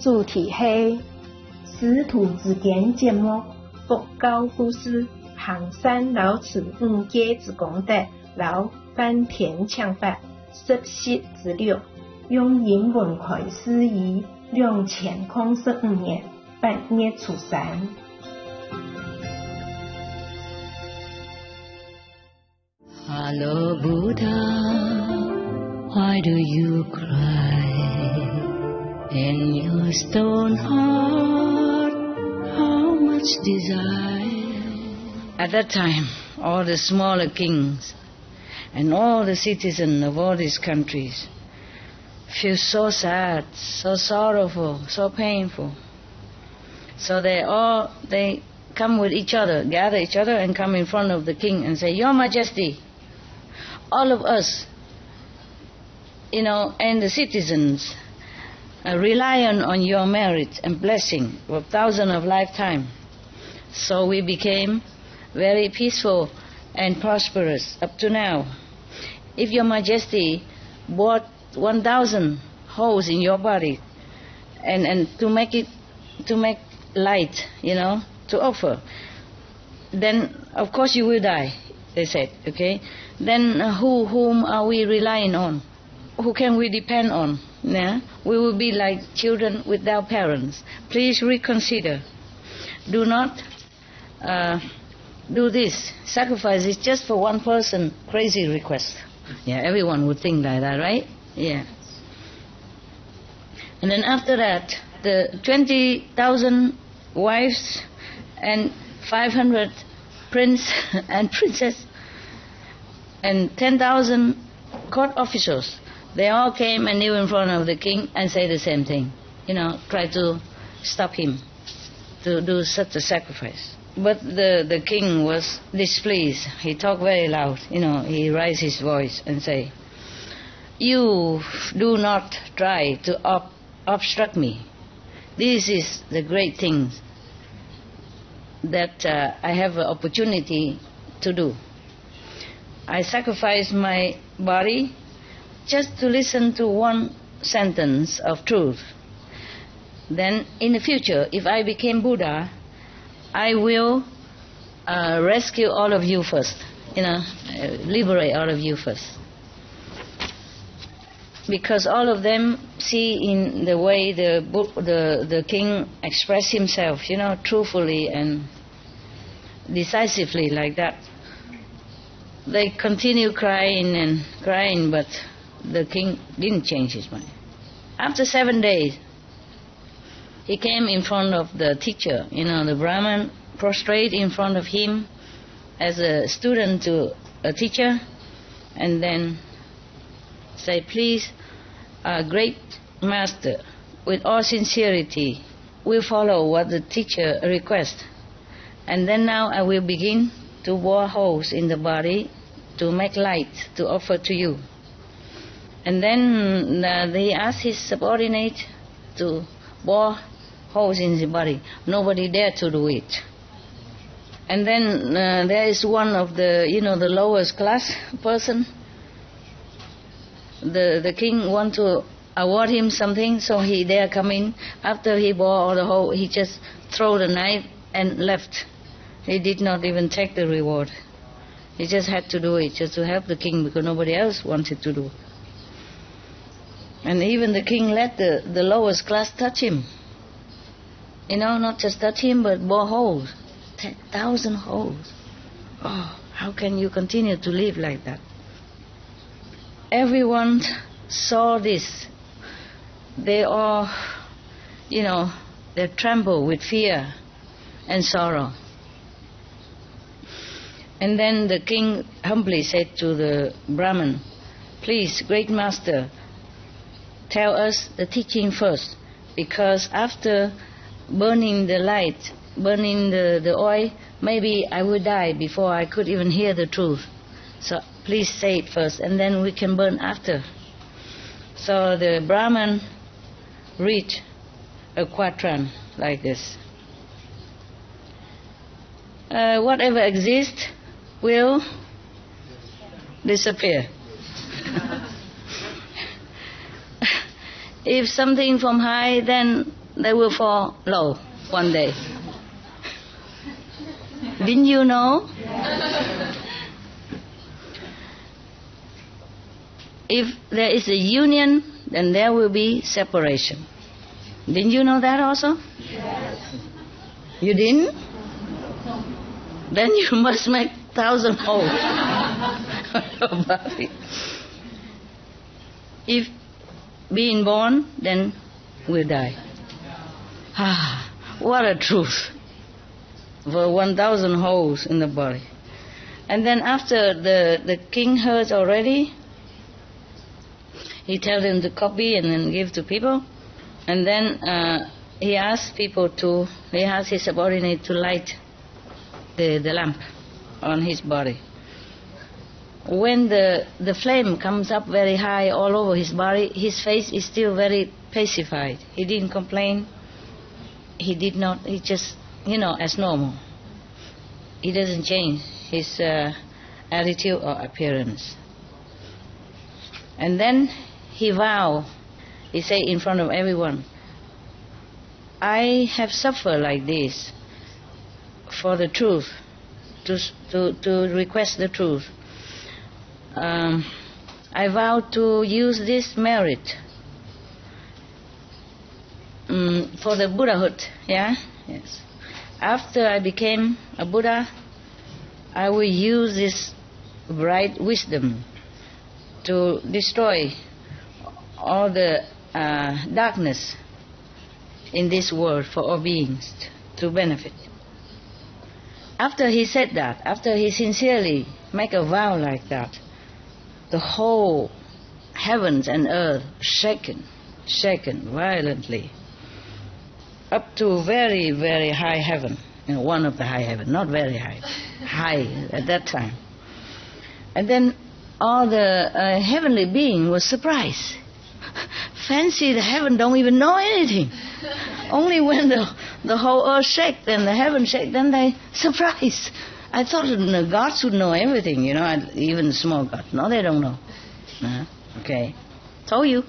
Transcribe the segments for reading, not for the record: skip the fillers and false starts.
主题係師徒之間節目，佛教故事，行山老慈五戒之功德，老梵天強法10之6，用英文開始於2015年8月初3。Hello Buddha, why do you cry? In your stone heart, how much desire? At that time, all the smaller kings and all the citizens of all these countries feel so sad, so sorrowful, so painful. So they come with each other, gather each other and come in front of the king and say, Your Majesty, all of us, and the citizens rely on your merit and blessing for thousands of lifetime. So we became very peaceful and prosperous up to now. If your Majesty bought 1,000 holes in your body and to make light, to offer, then of course you will die, they said, okay? Then whom are we relying on? Who can we depend on? Yeah? We will be like children without parents. Please reconsider. Do not do this. Sacrifice is just for one person. Crazy request. Yeah, everyone would think like that, right? Yeah. And then after that, the 20,000 wives and 500 prince and princess and 10,000 court officials, they all came and kneel in front of the king and say the same thing. Try to stop him to do such a sacrifice. But the king was displeased. He talked very loud. He raised his voice and say, You do not try to obstruct me. This is the great thing that I have an opportunity to do. I sacrifice my body just to listen to one sentence of truth. Then in the future, if I became Buddha, I will rescue all of you first, liberate all of you first. Because all of them see in the way the king expressed himself, truthfully and decisively like that. They continue crying and crying, but the king didn't change his mind. After 7 days, he came in front of the teacher. The Brahman prostrate in front of him as a student to a teacher, and then say, Please, great master, with all sincerity, we follow what the teacher requests. And then now I will begin to bore holes in the body to make light to offer to you. And then they asked his subordinate to bore holes in the body. Nobody dared to do it. And then there is one of the lowest class person. The king want to award him something, so he dare come in. After he bore all the hole, he just throw the knife and left. He did not even take the reward. He just had to do it just to help the king because nobody else wanted to do. And even the king let the lowest class touch him. Not just touch him, but bore holes. 10,000 holes. Oh, how can you continue to live like that? Everyone saw this. They all, they tremble with fear and sorrow. And then the king humbly said to the Brahman, Please, great master, tell us the teaching first, because after burning the light, burning the oil, maybe I would die before I could even hear the truth. So please say it first, and then we can burn after. So the Brahman read a quatrain like this. Whatever exists will disappear. If something from high, then they will fall low one day. Didn't you know? If there is a union, then there will be separation. Didn't you know that also? Yes. You didn't? Then you must make 1,000 holes on your body. If being born, then we'll die. Ah, what a truth. For 1,000 holes in the body. And then after the king heard already, he tells them to copy and then give to people. And then he asked his subordinate to light the lamp on his body. When the flame comes up very high all over his body, his face is still very pacified. He didn't complain. He just, as normal. He doesn't change his attitude or appearance. And then he vowed, he said in front of everyone, I have suffered like this for the truth, to request the truth. I vow to use this merit for the Buddhahood. Yeah? Yes. After I became a Buddha, I will use this bright wisdom to destroy all the darkness in this world for all beings to benefit. After he said that, after he sincerely make a vow like that, the whole heavens and earth shaken violently, up to very, very high heaven, one of the high heaven, not very high, high at that time. And then all the heavenly being was surprised. Fancy the heaven don't even know anything. Only when the whole earth shake, then the heaven shake, then they surprised. I thought the gods would know everything, even small gods. No, they don't know. Okay. Told you.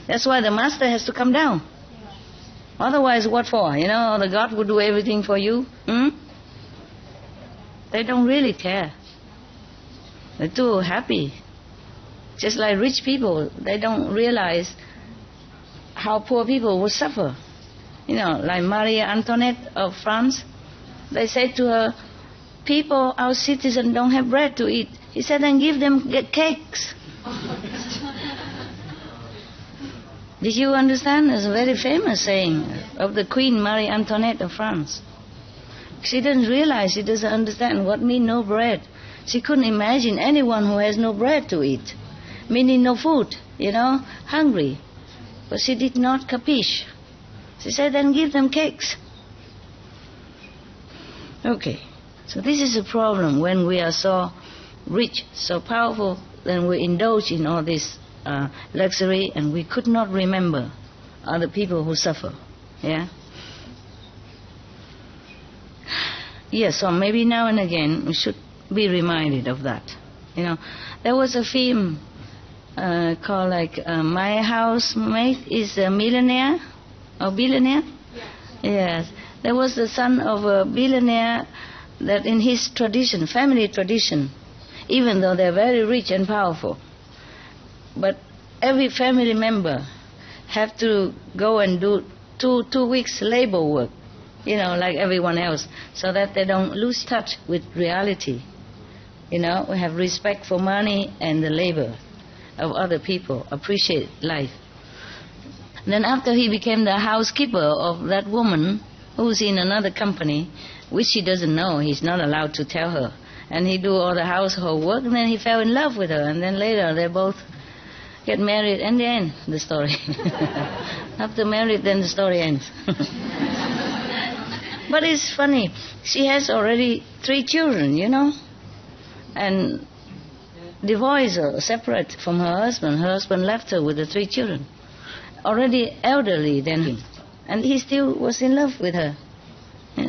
That's why the master has to come down. Otherwise, what for? The god would do everything for you. They don't really care. They're too happy. Just like rich people, they don't realize how poor people would suffer. Like Marie Antoinette of France, they said to her, people, our citizens, don't have bread to eat. He said, then give them cakes. Did you understand? It's a very famous saying of the Queen Marie Antoinette of France. She doesn't realize, she doesn't understand what means no bread. She couldn't imagine anyone who has no bread to eat, meaning no food, hungry. But she did not capiche. She said, then give them cakes. Okay, so this is a problem when we are so rich, so powerful, then we indulge in all this luxury and we could not remember other people who suffer. Yeah? Yes, so maybe now and again we should be reminded of that. There was a film called My Housemate is a Millionaire or Billionaire. Yes, there was the son of a billionaire that in his tradition, family tradition, even though they're very rich and powerful, but every family member have to go and do two weeks labor work, like everyone else, so that they don't lose touch with reality. We have respect for money and the labor of other people, appreciate life. Then after he became the housekeeper of that woman who's in another company, which she doesn't know, he's not allowed to tell her, and he do all the household work, and then he fell in love with her, and then later they both get married, and the end, the story. After married, then the story ends. But it's funny, she has already 3 children, and divorced or separate from her husband. Her husband left her with the 3 children, already elderly then, and he still was in love with her.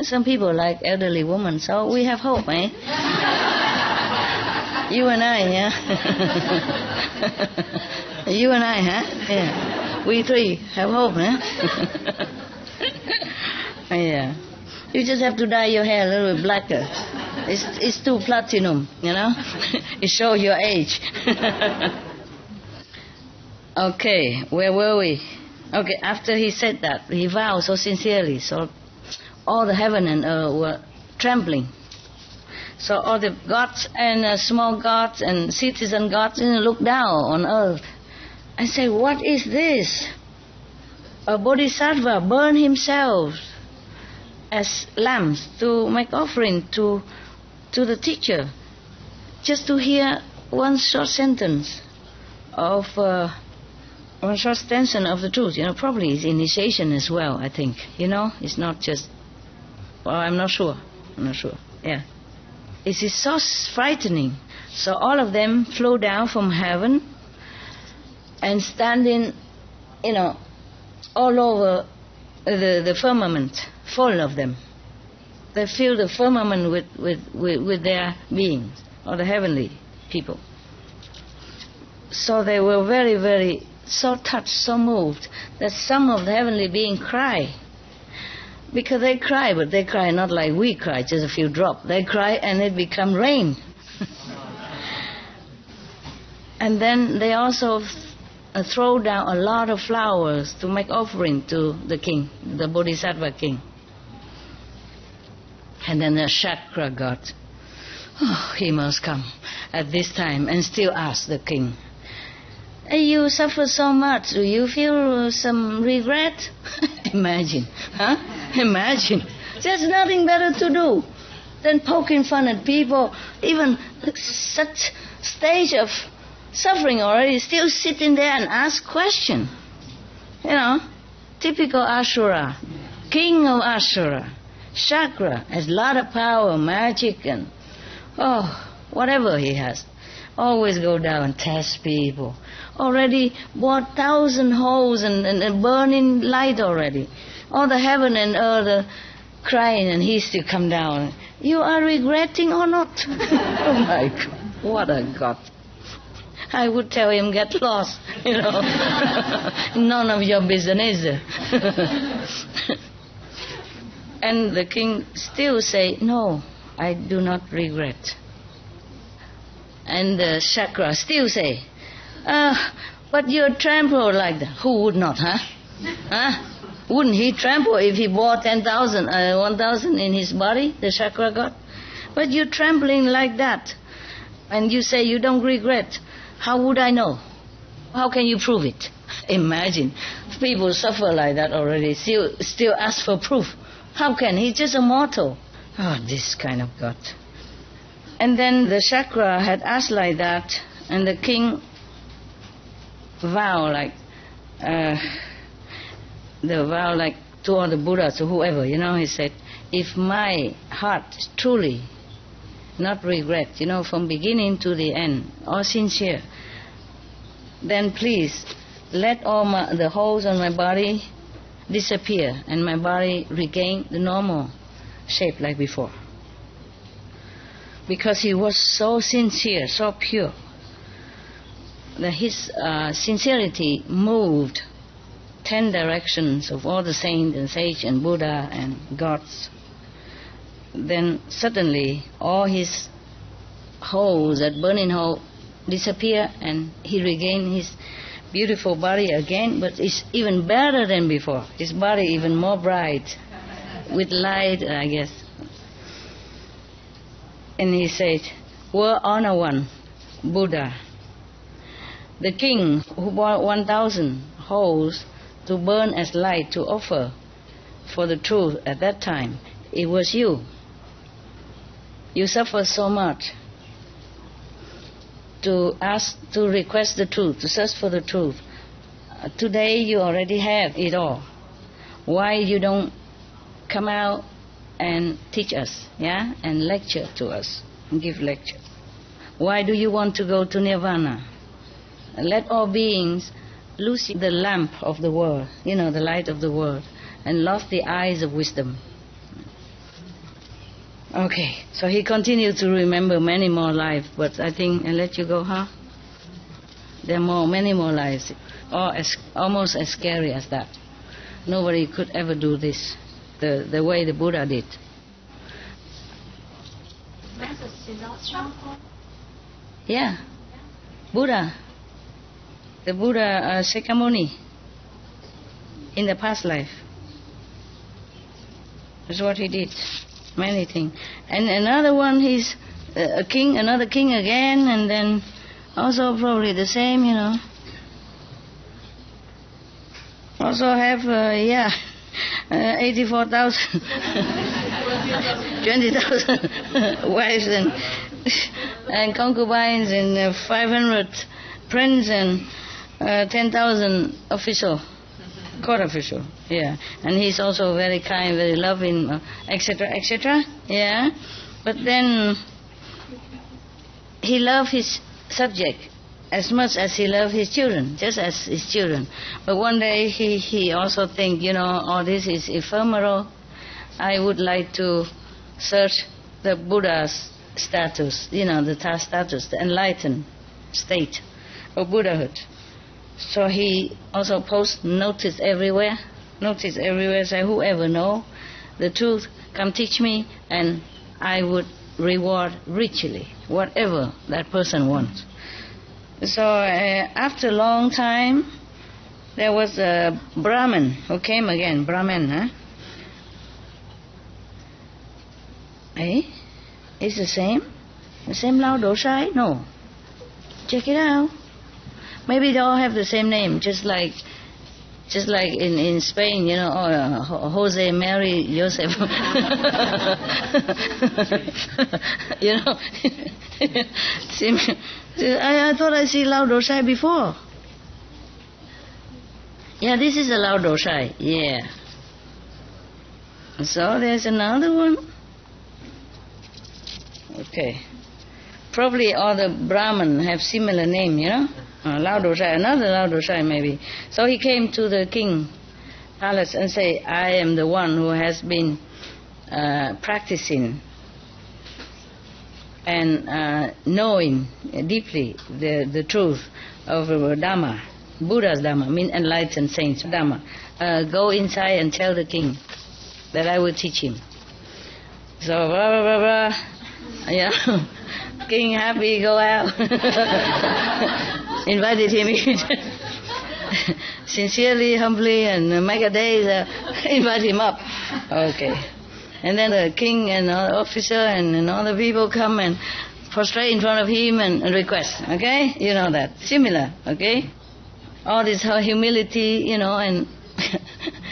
Some people like elderly women, so we have hope, eh? You and I, yeah? You and I, huh? Yeah. We 3 have hope, huh? Yeah. You just have to dye your hair a little bit blacker. It's too platinum, you know. It shows your age. Okay, where were we? Okay, after he said that, he vowed so sincerely, so all the heaven and earth were trembling. So all the gods and small gods and citizen gods looked down on earth and said, what is this? A bodhisattva burned himself as lambs to make offering to the teacher, just to hear one short sentence of one short extension of the truth. Probably it's initiation as well, I think. It's not just, well, I'm not sure. Yeah. It is so frightening. So all of them flew down from heaven and standing, all over the firmament, full of them. They fill the firmament with their beings, or the heavenly people. So they were very, very, so touched, so moved, that some of the heavenly beings cry. Because they cry, but they cry not like we cry, just a few drops. They cry and it becomes rain. And then they also throw down a lot of flowers to make offering to the king, the Bodhisattva king. And then the chakra god, he must come at this time and still ask the king, you suffer so much, do you feel some regret? Imagine, huh? Imagine. There's nothing better to do than poking fun at people, even such stage of suffering already, still sitting there and ask question. Typical Asura, king of Asura. Chakra has a lot of power, magic, and whatever he has. Always go down and test people. Already bought 1,000 holes and burning light already. All the heaven and earth are crying, and he still come down. You are regretting or not? Oh my God, what a God. I would tell him, get lost, None of your business. And the king still say, no, I do not regret. And the chakra still say, but you're trampled like that. Who would not, huh? Wouldn't he trample if he bought 1,000 in his body, the chakra god? But you're trampling like that. And you say you don't regret. How would I know? How can you prove it? Imagine, people suffer like that already, still ask for proof. How can? He's just a mortal. Oh, this kind of God. And then the chakra had asked like that, and the king vowed to all the Buddhas, to whoever, he said, if my heart truly not regret, from beginning to the end, or sincere, then please let all the holes on my body disappear and my body regain the normal shape like before. Because he was so sincere, so pure, that his sincerity moved 10 directions of all the saints and sages and Buddha and gods. Then suddenly all his holes, that burning hole, disappear, and he regained his beautiful body again, but it's even better than before. His body even more bright, with light, I guess. And he said, World Honor One, Buddha, the king who bought 1,000 holes to burn as light to offer for the truth at that time, it was you. You suffered so much to request the truth, to search for the truth. Today you already have it all. Why you don't come out and teach us, and lecture to us, and give lecture? Why do you want to go to nirvana? Let all beings lose the lamp of the world, the light of the world, and lost the eyes of wisdom. Okay, so he continued to remember many more lives, but I think I'll let you go, huh? There are many more lives, almost as scary as that. Nobody could ever do this. the way the Buddha did. Yeah, Buddha. The Buddha Shakyamuni in the past life. That's what he did. Many things. And another one, he's a king, another king again, and then also probably the same, 84,000, 20,000 wives and concubines and 500 prince and 10,000 official, court official, yeah. And he's also very kind, very loving, etc., etc., yeah. But then he loved his subject as much as he loved his children, just as his children. But one day he also think, all this is ephemeral. I would like to search the Buddha's status, the status, the enlightened state of Buddhahood. So he also post notice everywhere, say, whoever know the truth, come teach me, and I would reward richly whatever that person wants. So after a long time, there was a Brahmin who came again. Brahmin, huh? It's the same? The same Lao Dosai? No. Check it out. Maybe they all have the same name, just like in Spain, Jose, Mary, Joseph. I thought I see Lao Dosai before. Yeah, this is a Lao Dosai, yeah. So there's another one. Okay. Probably all the Brahmin have similar name, Lao Dosai, another Lao Dosai maybe. So he came to the king palace and say, I am the one who has been practicing and knowing deeply the truth of Dhamma, Buddha's Dhamma, mean enlightened saints Dhamma. Go inside and tell the king that I will teach him. So blah blah blah blah. Yeah, king happy, go out. Invited him in. Sincerely, humbly, and make a day, invite him up. Okay. And then the king and all the officer and all the people come and prostrate in front of him and request. Okay? You know that. Similar. Okay? All this humility, and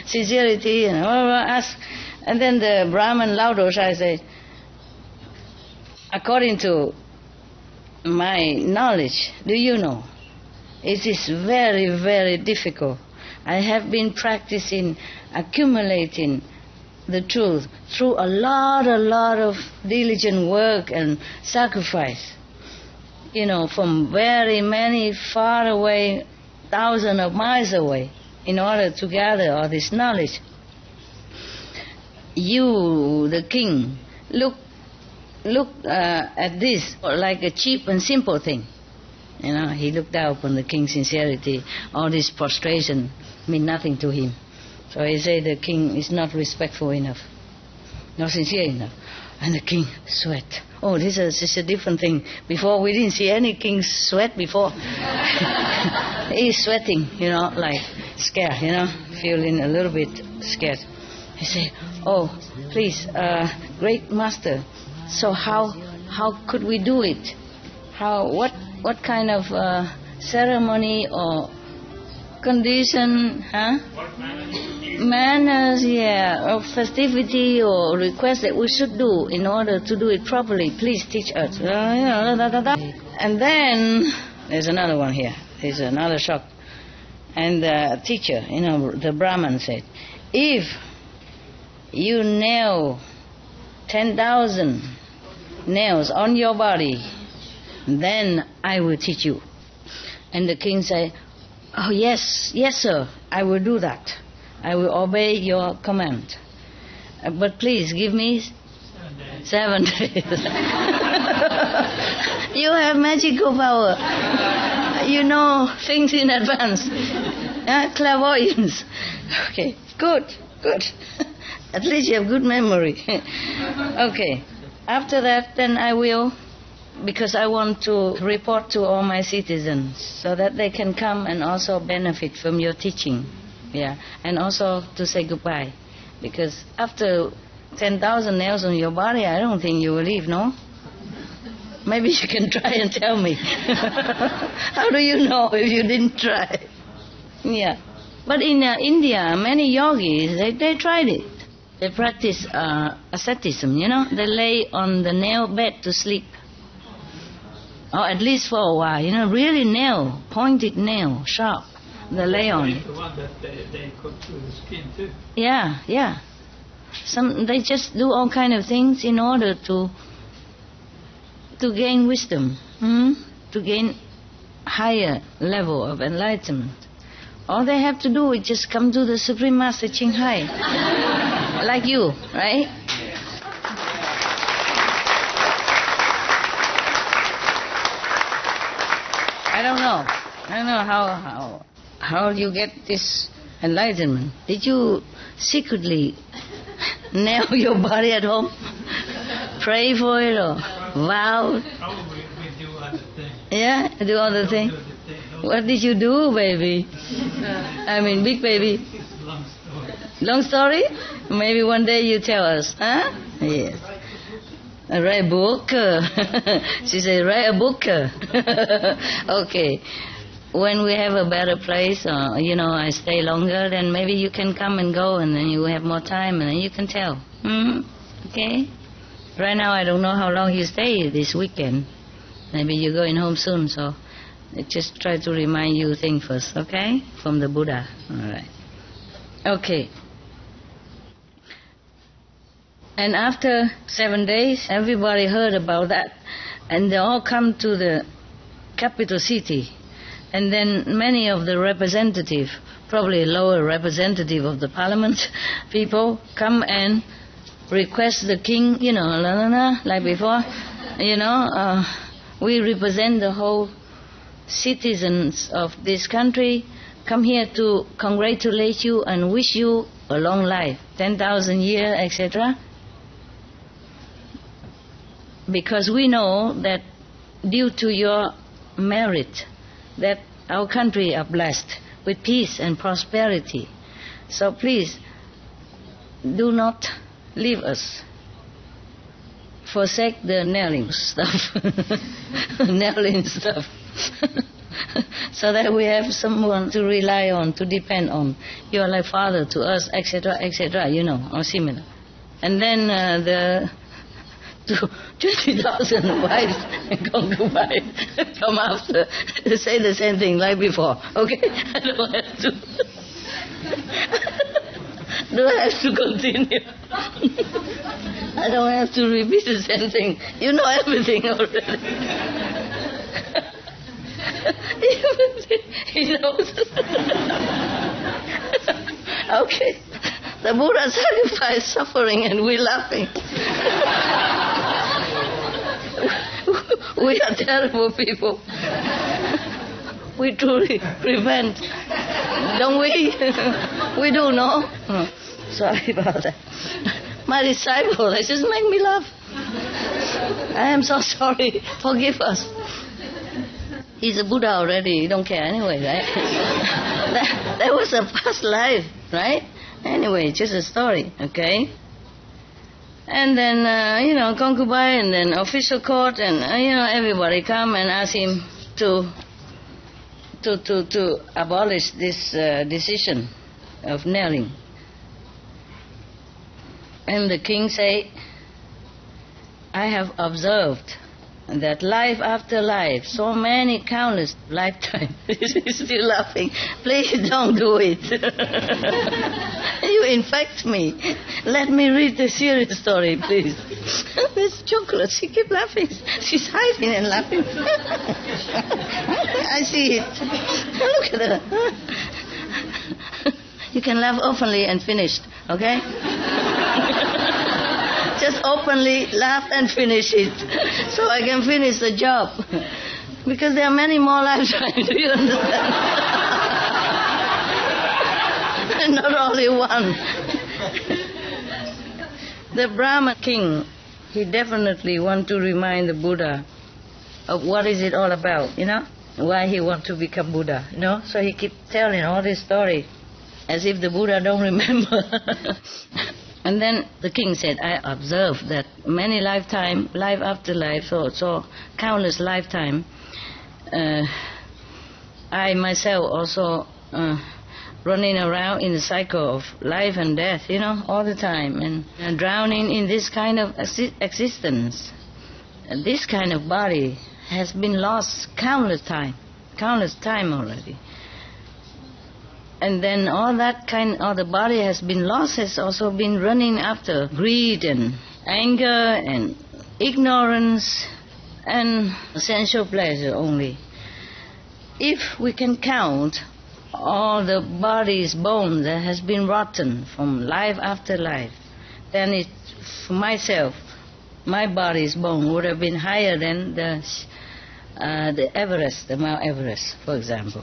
sincerity, and ask. And then the Brahman Lao Dosai said, according to my knowledge, do you know, it is very, very difficult. I have been practicing, accumulating the truth through a lot of diligent work and sacrifice. From very many far away, thousands of miles away, in order to gather all this knowledge. You, the king, look at this like a cheap and simple thing. He looked down upon the king's sincerity. All this prostration mean nothing to him. So he said the king is not respectful enough, not sincere enough. And the king sweat. Oh, this is a different thing. Before we didn't see any king sweat before. He's sweating, like scared, feeling a little bit scared. He said, oh, please, great master, so how could we do it? What kind of ceremony or condition, manners, or festivity or request that we should do in order to do it properly? Please teach us. And then there's another one here. There's another shock. And the teacher, the Brahman said, if you nail 10,000 nails on your body, then I will teach you. And the king said, oh yes, sir, I will do that. I will obey your command. But please give me 7 days. You have magical power. You know things in advance. Clairvoyance. Okay, good. At least you have good memory. Okay. After that, then I will, because I want to report to all my citizens so that they can come and also benefit from your teaching. Yeah. And also to say goodbye. Because after 10,000 nails on your body, I don't think you will leave, no? Maybe you can try and tell me. How do you know if you didn't try? Yeah. But in India, many yogis, they tried it. They practice asceticism, you know. They lay on the nail bed to sleep. Or at least for a while, you know, really nail, pointed nail, sharp. They lay on it. The one that they cut through the skin too. Yeah, yeah. They just do all kind of things in order to gain wisdom, to gain higher level of enlightenment. All they have to do is just come to the Supreme Master Ching Hai, like you, right? I don't know how you get this enlightenment. Did you secretly nail your body at home? Pray for it or vow? Probably we do other things. Yeah, do other things. What did you do, baby? I mean, big baby. Long story. Long story? Maybe one day you tell us, huh? Yes. Write a book. She said, write a book. Okay. When we have a better place, you know, I stay longer, then maybe you can come and go, and then you have more time, and then you can tell. Okay? Right now, I don't know how long you stay this weekend. Maybe you're going home soon, so I just try to remind you things first, okay? From the Buddha. All right. Okay. And after 7 days, everybody heard about that, and they all come to the capital city. And then many of the representative, probably lower representative of the parliament, people come and request the king, you know, like before, you know, we represent the whole citizens of this country, come here to congratulate you and wish you a long life, 10,000 years, etc. Because we know that due to your merit, that our country are blessed with peace and prosperity. So please, do not leave us. Forsake the nailing stuff. Nailing stuff. So that we have someone to rely on, to depend on. You are like father to us, etc., you know, or similar. And then the 20,000 wives and concubines come after, say the same thing like before. Okay? I don't have to. Don't have to continue. I don't have to repeat the same thing. You know everything already. He knows. Okay. The Buddha sacrificed suffering and we're laughing. We are terrible people. We truly repent. Don't we? We do, no? Oh, sorry about that. My disciple, they just make me laugh. I am so sorry. Forgive us. He's a Buddha already. He don't care anyway, right? that was a past life, right? Anyway, just a story, okay? And then, you know, concubine, and then official court, and, you know, everybody come and ask him to abolish this decision of nailing. And the king say, I have observed that life after life, so many countless lifetimes, he's still laughing. Please don't do it. You infect me. Let me read the serious story, please. This chocolate, she keeps laughing. She's hiding and laughing. I see it. Look at her. You can laugh openly and finished, okay? Just openly laugh and finish it, so I can finish the job. Because there are many more lifetimes, do you understand? Not only one. The Brahman king, he definitely want to remind the Buddha of what is it all about, why he want to become Buddha, So he keep telling all this story as if the Buddha don't remember. And then the king said, I observed that many lifetime, life after life, so countless lifetime, I myself also running around in the cycle of life and death, all the time, and drowning in this kind of existence. And this kind of body has been lost countless time already. And then all the body has been lost, has also been running after greed and anger and ignorance and sensual pleasure only. If we can count all the body's bones that has been rotten from life after life, then for myself, my body's bone would have been higher than the Everest, the Mount Everest, for example.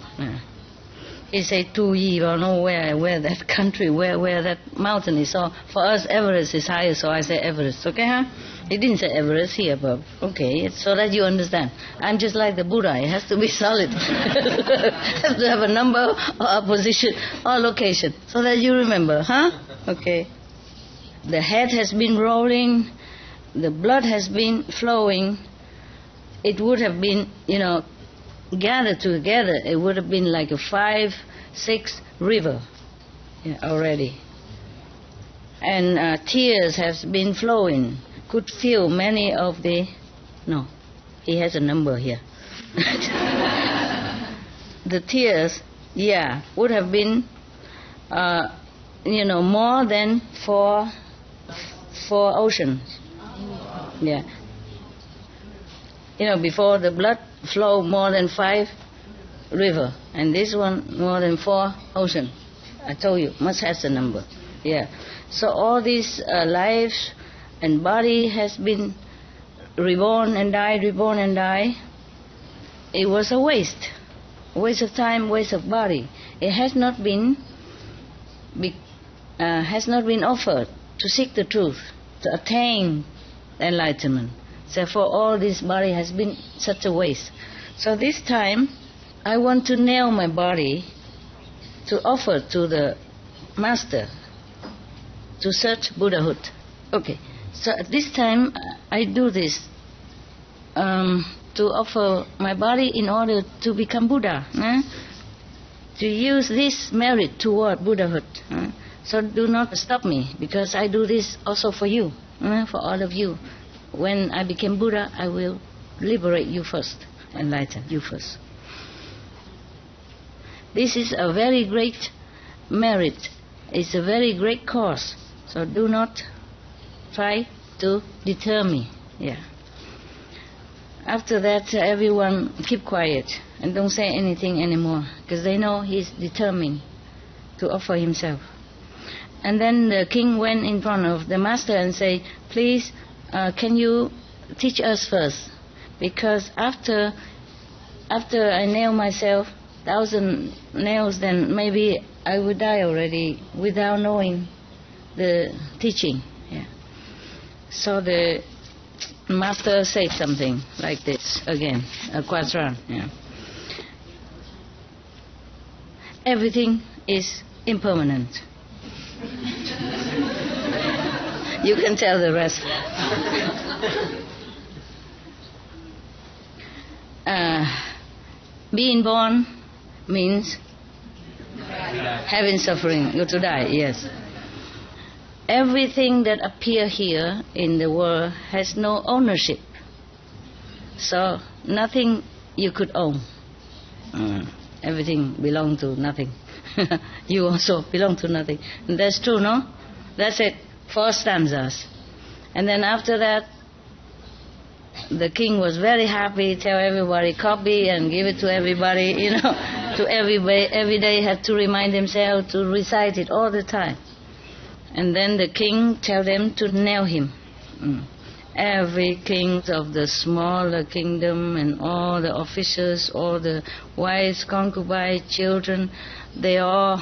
He said, Tu Yi, I don't know where that country, where that mountain is. So for us, Everest is higher, so I say Everest. Okay, huh? He didn't say Everest here above. Okay, so that you understand. I'm just like the Buddha. It has to be solid. It has to have a number or a position or location so that you remember, huh? Okay. The head has been rolling. The blood has been flowing. It would have been, gathered together, it would have been like a 5-6 river already. And tears have been flowing. Could feel many of the... No, he has a number here. The tears, would have been, more than 4 oceans. Yeah. Before the blood flow more than 5 river, and this one more than 4 ocean. I told you, must have the number. Yeah. So all this life and body has been reborn and died. It was a waste of time, waste of body. It has not been offered to seek the truth, to attain enlightenment. Therefore, all this body has been such a waste. So this time, I want to nail my body to offer to the Master to search Buddhahood. Okay, so at this time, I do this to offer my body in order to become Buddha. To use this merit toward Buddhahood. So do not stop me, because I do this also for you, for all of you. When I became Buddha, I will liberate you first, enlighten you first. This is a very great merit. It's a very great cause. So do not try to deter me. Yeah. After that, everyone keep quiet and don't say anything anymore, because they know he's determined to offer himself. And then the king went in front of the Master and said, please, can you teach us first? Because after I nail myself 1,000 nails, then maybe I would die already without knowing the teaching. Yeah. So the Master said something like this again, a quadran. Yeah. Everything is impermanent. You can tell the rest. Being born means having suffering, go to die, yes. Everything that appears here in the world has no ownership. So nothing you could own. Everything belongs to nothing. You also belong to nothing. And that's true, no? That's it. 4 stanzas. And then after that, the king was very happy, tell everybody, copy and give it to everybody, to everybody. Every day had to remind himself to recite it all the time. And then the king tell them to nail him. Every king of the smaller kingdom and all the officers, all the wives, concubines, children, they all,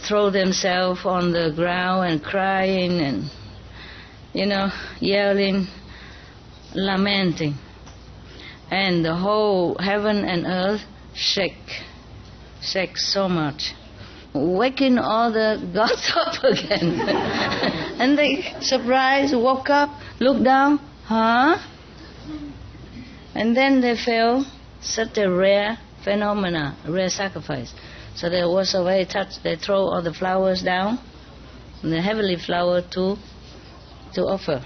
throw themselves on the ground and crying and yelling, lamenting. And the whole heaven and earth shake so much, waking all the gods up again. And they, surprised, woke up, looked down, and then they felt such a rare phenomena, a rare sacrifice. So they were so very touched, they throw all the flowers down, the heavenly flower to offer.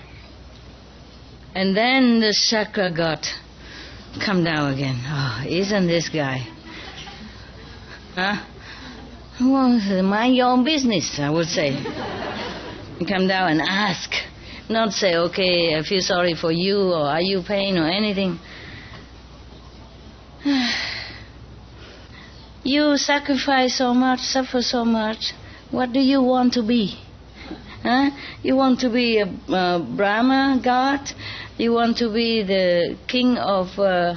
And then the chakra god come down again. Oh, isn't this guy? Well, mind your own business, I would say. You come down and ask. Not say, okay, I feel sorry for you, or are you pain, or anything. You sacrifice so much, suffer so much. What do you want to be? You want to be a Brahma god? You want to be the king of the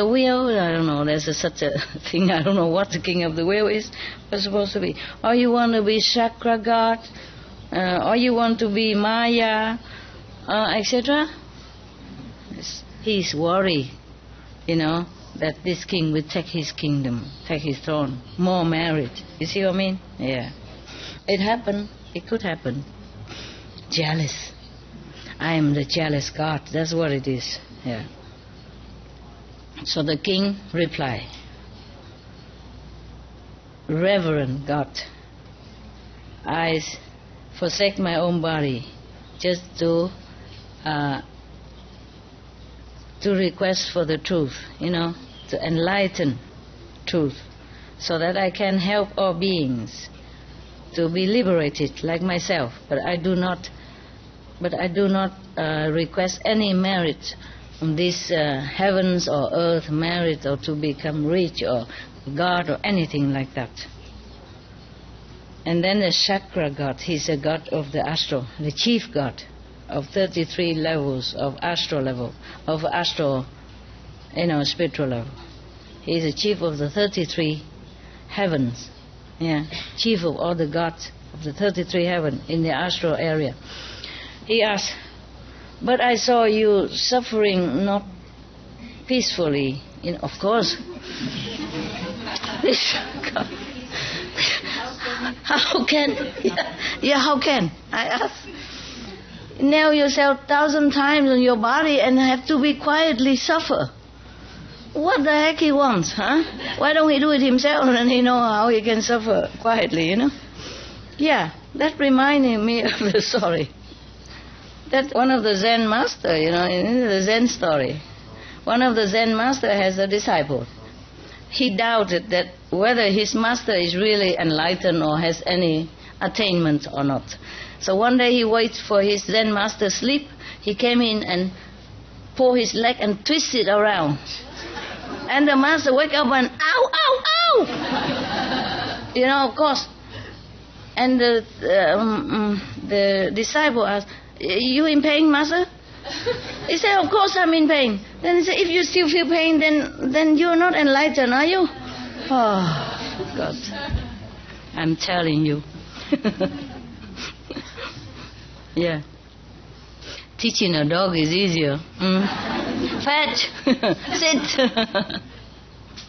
wheel? I don't know. There's such a thing. I don't know what the king of the wheel is. What's supposed to be? Or you want to be chakra god? Or you want to be Maya, etc. He's worried, that this king will take his kingdom, take his throne, more merit. You see what I mean? Yeah. It happened. It could happen. Jealous. I am the jealous god. That's what it is. Yeah. So the king replied, Reverend God, I forsake my own body just to request for the truth, to enlighten truth, so that I can help all beings to be liberated like myself. But I do not request any merit from this heavens or earth merit, or to become rich or God or anything like that. And then the chakra god, he's a god of the astral, the chief god of 33 levels of astral level, of astral, spiritual level. He's the chief of the 33 heavens, chief of all the gods of the 33 heaven in the astral area. He asked, but I saw you suffering not peacefully. Of course. This God. How can? How can? I asked. Nail yourself 1,000 times on your body and have to be quietly suffer. What the heck he wants, Why don't he do it himself and he know how he can suffer quietly, Yeah, that reminded me of the story. That one of the Zen master, in the Zen story, one of the Zen master has a disciple. He doubted that whether his master is really enlightened or has any attainment or not. So one day he waits for his Zen master sleep. He came in and pulled his leg and twisted around. And the master wake up and, ow, ow, ow! Of course. And the disciple asked, you in pain, master? He said, of course I'm in pain. Then he said, if you still feel pain, then you're not enlightened, are you? Oh, God. I'm telling you. Yeah. Teaching a dog is easier. Fetch. Sit.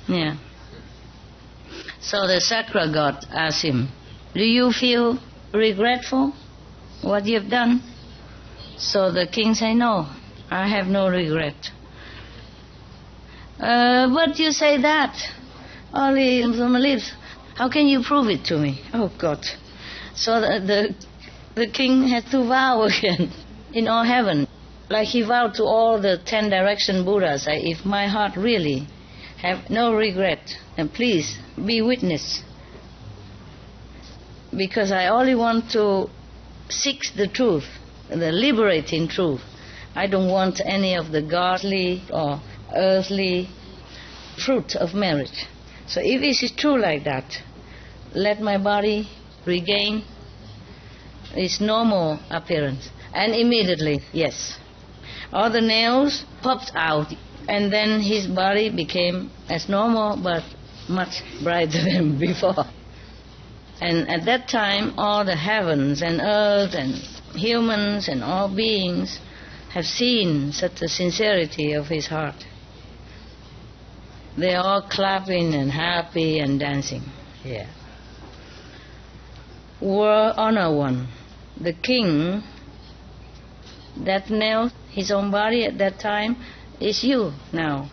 Yeah. So the chakra god asked him, do you feel regretful what you've done? So the king said, no, I have no regret. But you say that only from my lips. How can you prove it to me? Oh, God. So the king had to vow again in all heaven. Like he vowed to all the 10 direction Buddhas, if my heart really have no regret, then please be witness. Because I only want to seek the truth, the liberating truth. I don't want any of the godly or earthly fruit of merit. So if it is true like that, let my body regain its normal appearance. And immediately, yes, all the nails popped out, and then his body became as normal but much brighter than before. And at that time, all the heavens and earth and humans and all beings have seen such a sincerity of his heart. They are all clapping and happy and dancing. Yeah. World Honor One, the king that knelt his own body at that time is you now.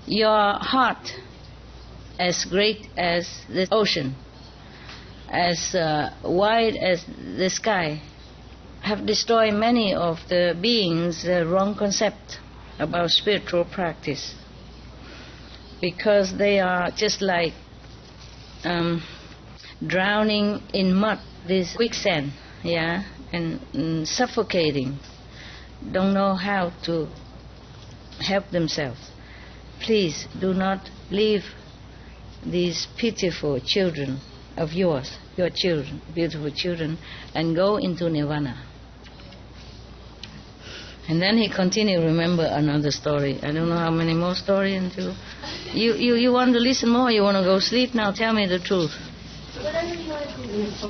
Your heart, as great as the ocean, as wide as the sky, have destroyed many of the beings' wrong concept about spiritual practice, because they are just like drowning in mud, this quicksand, yeah, and suffocating, don't know how to help themselves. Please do not leave these pitiful children of yours, your children, beautiful children, and go into nirvana. And then he continued, remember another story. I don't know how many more stories until... You want to listen more, you want to go sleep now? Tell me the truth.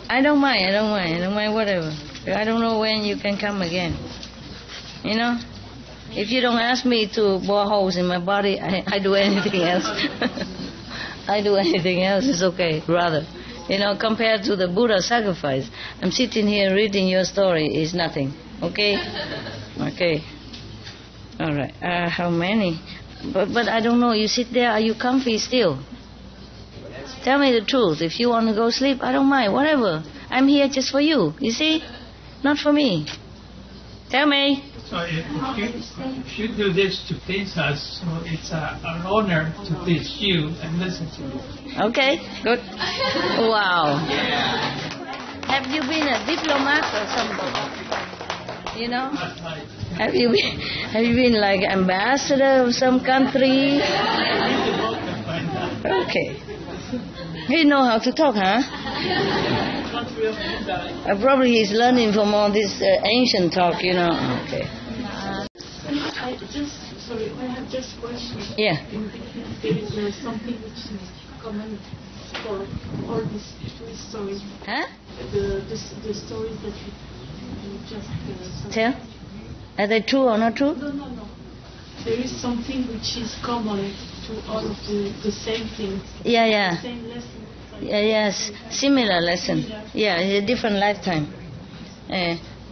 I don't mind, whatever. I don't know when you can come again. You know? If you don't ask me to bore holes in my body, I do anything else. I do anything else, it's okay, brother. You know, compared to the Buddha sacrifice, I'm sitting here reading your story is nothing. Okay? Okay. All right. How many? But I don't know. You sit there. Are you comfy still? Tell me the truth. If you want to go sleep, I don't mind. Whatever. I'm here just for you. You see? Not for me. Tell me. So if you do this to please us, so it's an honor to please you and listen to you. Okay. Good. Wow. Have you been a diplomat or something? You know? Have you been like ambassador of some country? Okay. You know how to talk, huh? Probably he's learning from all this ancient talk, you know. Okay. I have just a question. Yeah. There is something which is common for all these stories. Huh? The stories that you just tell. Are they true or not true? No. There is something which is common to all of the same things. Yeah. The same lesson. Yes, similar lesson. Yeah, a different lifetime.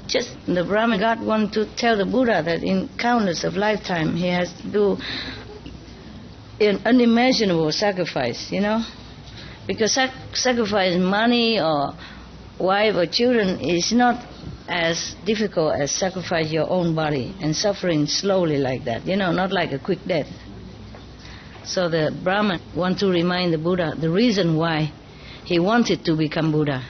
Just the Brahman God want to tell the Buddha that in countless of lifetime he has to do an unimaginable sacrifice, you know? Because sacrifice money or wife or children is not as difficult as sacrifice your own body and suffering slowly like that, you know, not like a quick death. So the Brahman want to remind the Buddha the reason why he wanted to become Buddha,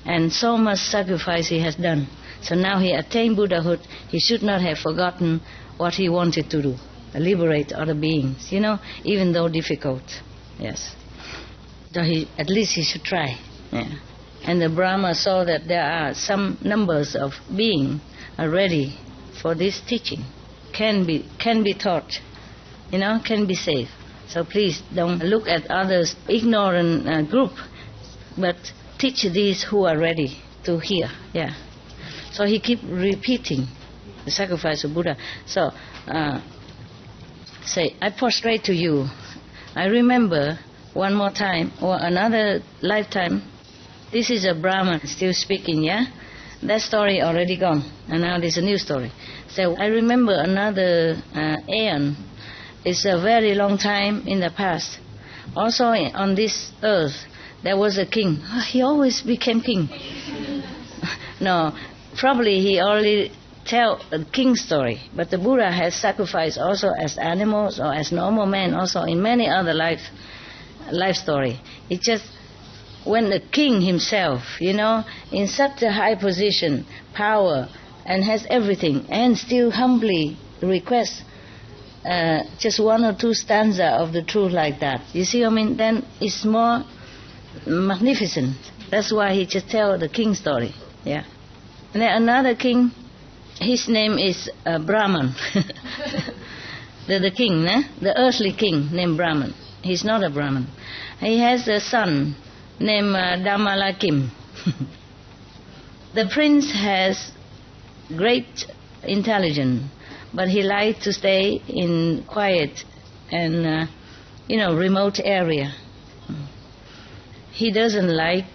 and so much sacrifice he has done. So now he attained Buddhahood, he should not have forgotten what he wanted to do, liberate other beings, you know, even though difficult. Yes. So at least he should try. Yeah. And the Brahma saw that there are some numbers of beings are ready for this teaching, can be taught, you know, can be saved. So please don't look at others ignorant group, but teach these who are ready to hear. Yeah. So he keep repeating the sacrifice of Buddha. So say, I prostrate to you. I remember one more time or another lifetime. This is a Brahman still speaking, yeah? That story already gone, and now there's a new story. So I remember another aeon. It's a very long time in the past. Also on this earth, there was a king. He always became king. No, probably he only tell a king story. But the Buddha has sacrificed also as animals or as normal men, also in many other life story. It's just when the king himself, you know, in such a high position, power, and has everything, and still humbly requests just one or two stanza of the truth like that. You see, I mean, then it's more magnificent. That's why he just tell the king story. Yeah. And then another king, his name is Brahman. the king, the earthly king named Brahman. He's not a Brahman. He has a son named Damalakim. The prince has great intelligence, but he likes to stay in quiet and remote area. He doesn't like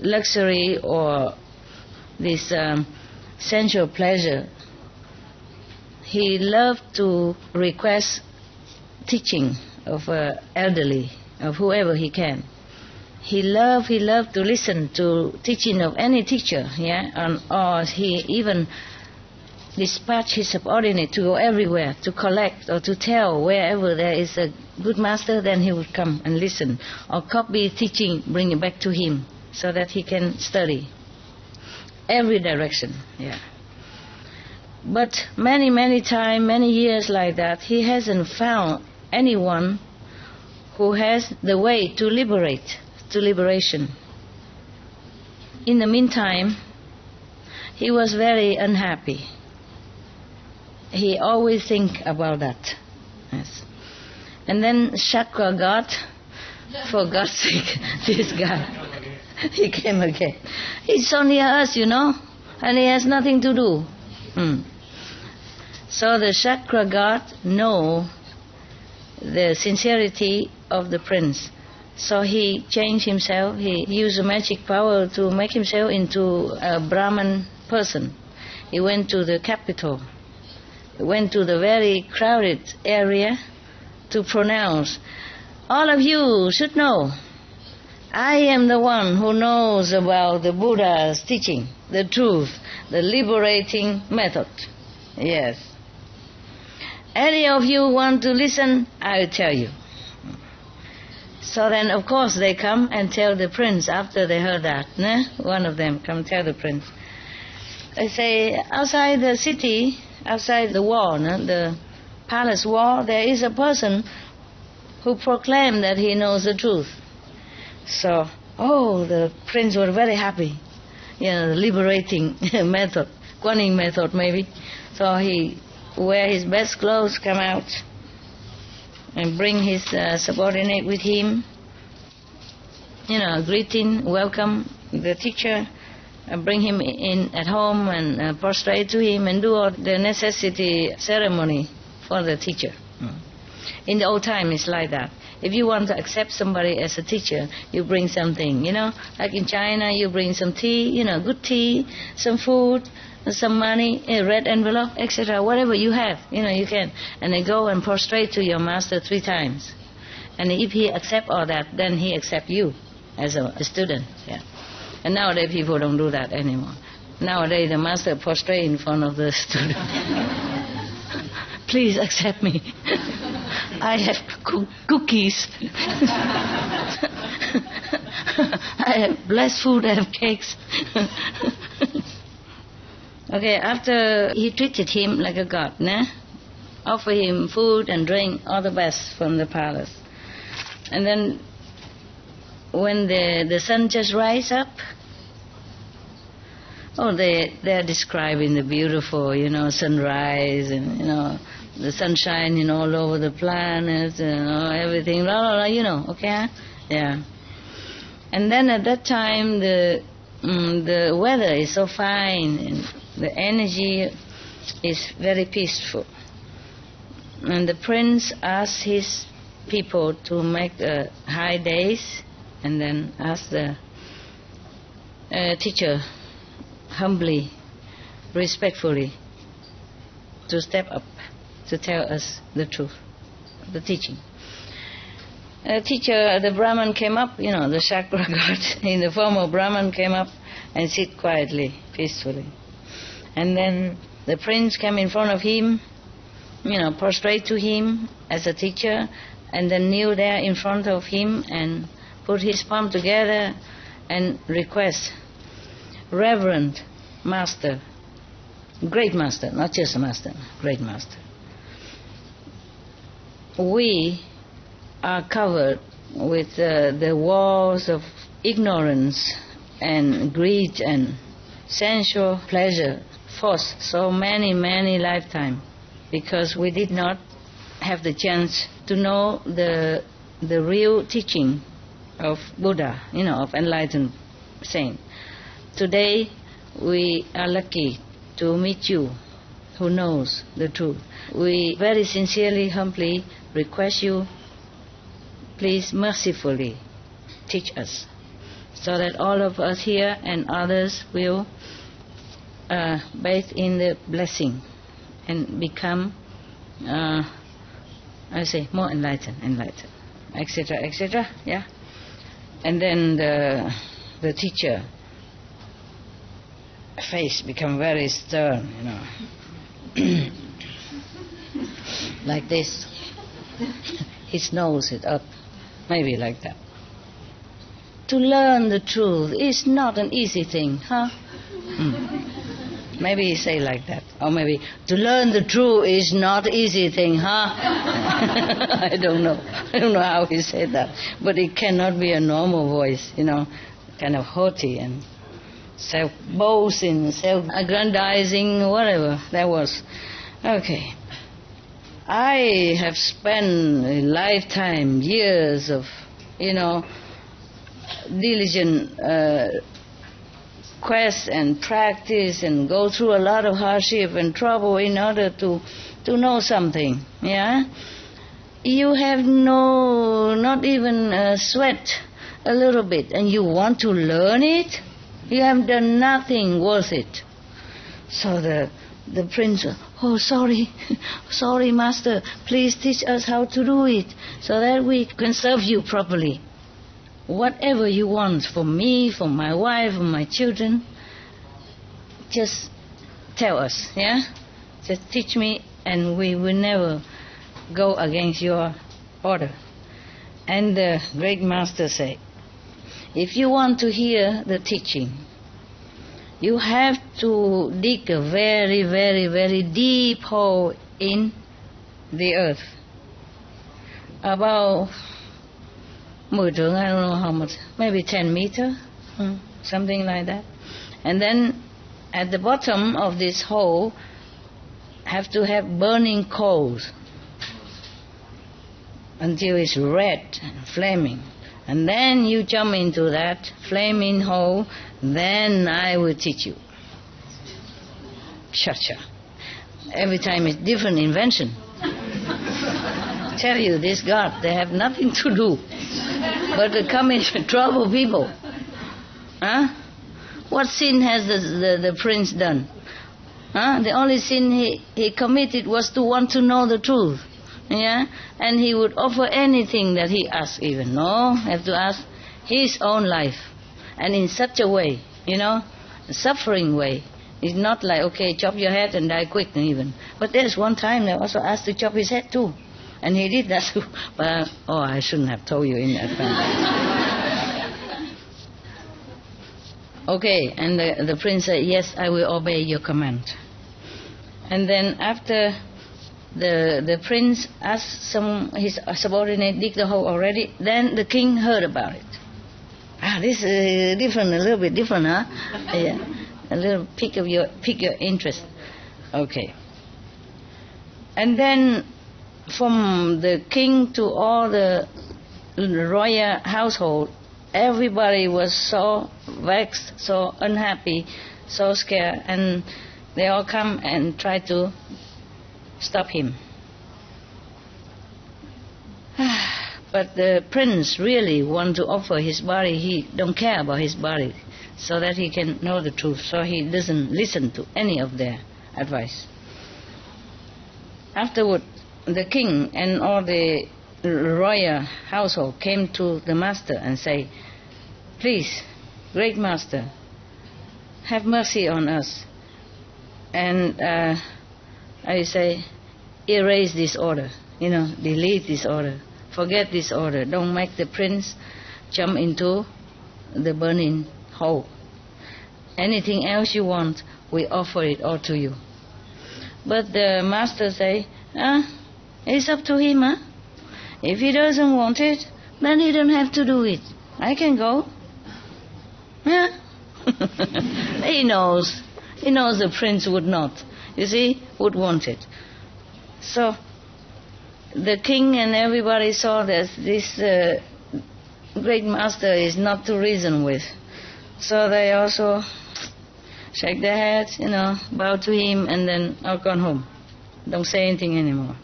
luxury or this sensual pleasure. He loved to request teaching of elderly, of whoever he can. He loved to listen to teaching of any teacher, or he even dispatched his subordinate to go everywhere to collect or to tell wherever there is a good master. Then he would come and listen or copy teaching, bring it back to him so that he can study every direction. But many times, many years like that, he hasn't found anyone who has the way to liberation. In the meantime, he was very unhappy. He always think about that. Yes. And then Chakra God, for God's sake, this guy, he came again. He's so near us, and he has nothing to do. So the Chakra God know the sincerity of the prince. So he changed himself. He used a magic power to make himself into a Brahman person. He went to the capital. He went to the very crowded area to pronounce, all of you should know, I am the one who knows about the Buddha's teaching, the truth, the liberating method. Yes. Any of you want to listen, I'll tell you. So then, of course, they come and tell the prince after they heard that. One of them come tell the prince. They say, outside the city, outside the wall, the palace wall, there is a person who proclaimed that he knows the truth. So, the prince was very happy. The liberating method, Guanyin method maybe. So he wear his best clothes, come out, and bring his subordinate with him. Greeting, welcome the teacher, bring him in at home and prostrate to him and do all the necessity ceremony for the teacher. In the old time, it's like that. If you want to accept somebody as a teacher, you bring something, Like in China, you bring some tea, good tea, some food, some money, a red envelope, etc. Whatever you have, you can. And then go and prostrate to your master 3 times. And if he accepts all that, then he accepts you as a student. And nowadays people don't do that anymore. Nowadays the master prostrate in front of the student. Please accept me. I have cookies. I have blessed food, I have cakes. Okay, after he treated him like a god, offer him food and drink, all the best from the palace. And then when the sun just rise up, they're describing the beautiful, sunrise and, the sunshine, all over the planet, everything, okay? Yeah. And then at that time, the weather is so fine, and the energy is very peaceful. And the prince asked his people to make high days, and then asked the teacher humbly, respectfully, to step up to tell us the truth, the teaching. Teacher, the Brahman came up, the Chakra God in the form of Brahman came up and sit quietly, peacefully. And then the prince came in front of him, prostrate to him as a teacher, and then kneel there in front of him and put his palm together and request, Reverend Master, great master, not just a master, great master. We are covered with the walls of ignorance and greed and sensual pleasure for so many lifetimes, because we did not have the chance to know the real teaching of Buddha, of enlightened saint. Today we are lucky to meet you who knows the truth. We very sincerely, humbly request you, please mercifully teach us, so that all of us here and others will bathe in the blessing and become, more enlightened, etc., etc. Yeah. And then the teacher face become very stern, like this. His nose is up, maybe like that. To learn the truth is not an easy thing, huh? Maybe he say like that. Or maybe, to learn the truth is not easy thing, huh? I don't know. I don't know how he said that. But it cannot be a normal voice, kind of haughty and self-boasting, self-aggrandizing, whatever that was. Okay. I have spent a lifetime, years of, diligent quest and practice and go through a lot of hardship and trouble in order to know something, yeah? You have not even sweat a little bit, and you want to learn it? You have done nothing worth it. So the prince, oh, sorry, master, please teach us how to do it so that we can serve you properly. Whatever you want for me, for my wife, for my children, just tell us, yeah? Just teach me, and we will never go against your order. And the great master said, if you want to hear the teaching, you have to dig a very, very, very deep hole in the earth. About 10 trượng, I don't know how much, maybe 10 meters, something like that. And then at the bottom of this hole have to have burning coals until it's red and flaming. And then you jump into that flaming hole, then I will teach you. Cha-cha. Every time it's different invention. Tell you, this God, they have nothing to do but to come in to trouble people. Huh? What sin has the prince done? Huh? The only sin he committed was to want to know the truth. Yeah? And he would offer anything that he asked even. No, have to ask his own life. And in such a way, a suffering way. It's not like, okay, chop your head and die quick even. But there's one time they also asked to chop his head too. And he did that too. But, I shouldn't have told you in advance. Okay, and the prince said, yes, I will obey your command. And then after the prince asked his subordinate dig the hole already, then the king heard about it. This is different, a little bit different, huh? Yeah. A little pick your interest. Okay. And then from the king to all the royal household, everybody was so vexed, so unhappy, so scared, and they all come and try to stop him. But the prince really want to offer his body. He don't care about his body, so that he can know the truth. So he doesn't listen to any of their advice. Afterward, the king and all the royal household came to the master and say, please, great master, have mercy on us. And I say, erase this order, delete this order. Forget this order. Don't make the prince jump into the burning hole. Anything else you want, we offer it all to you. But the master say, it's up to him, huh? If he doesn't want it, then he don't have to do it. I can go. Yeah. He knows the prince would not. You see, would want it. So the king and everybody saw that this great master is not to reason with. So they also shake their heads, bow to him, and then I'll go home. Don't say anything anymore.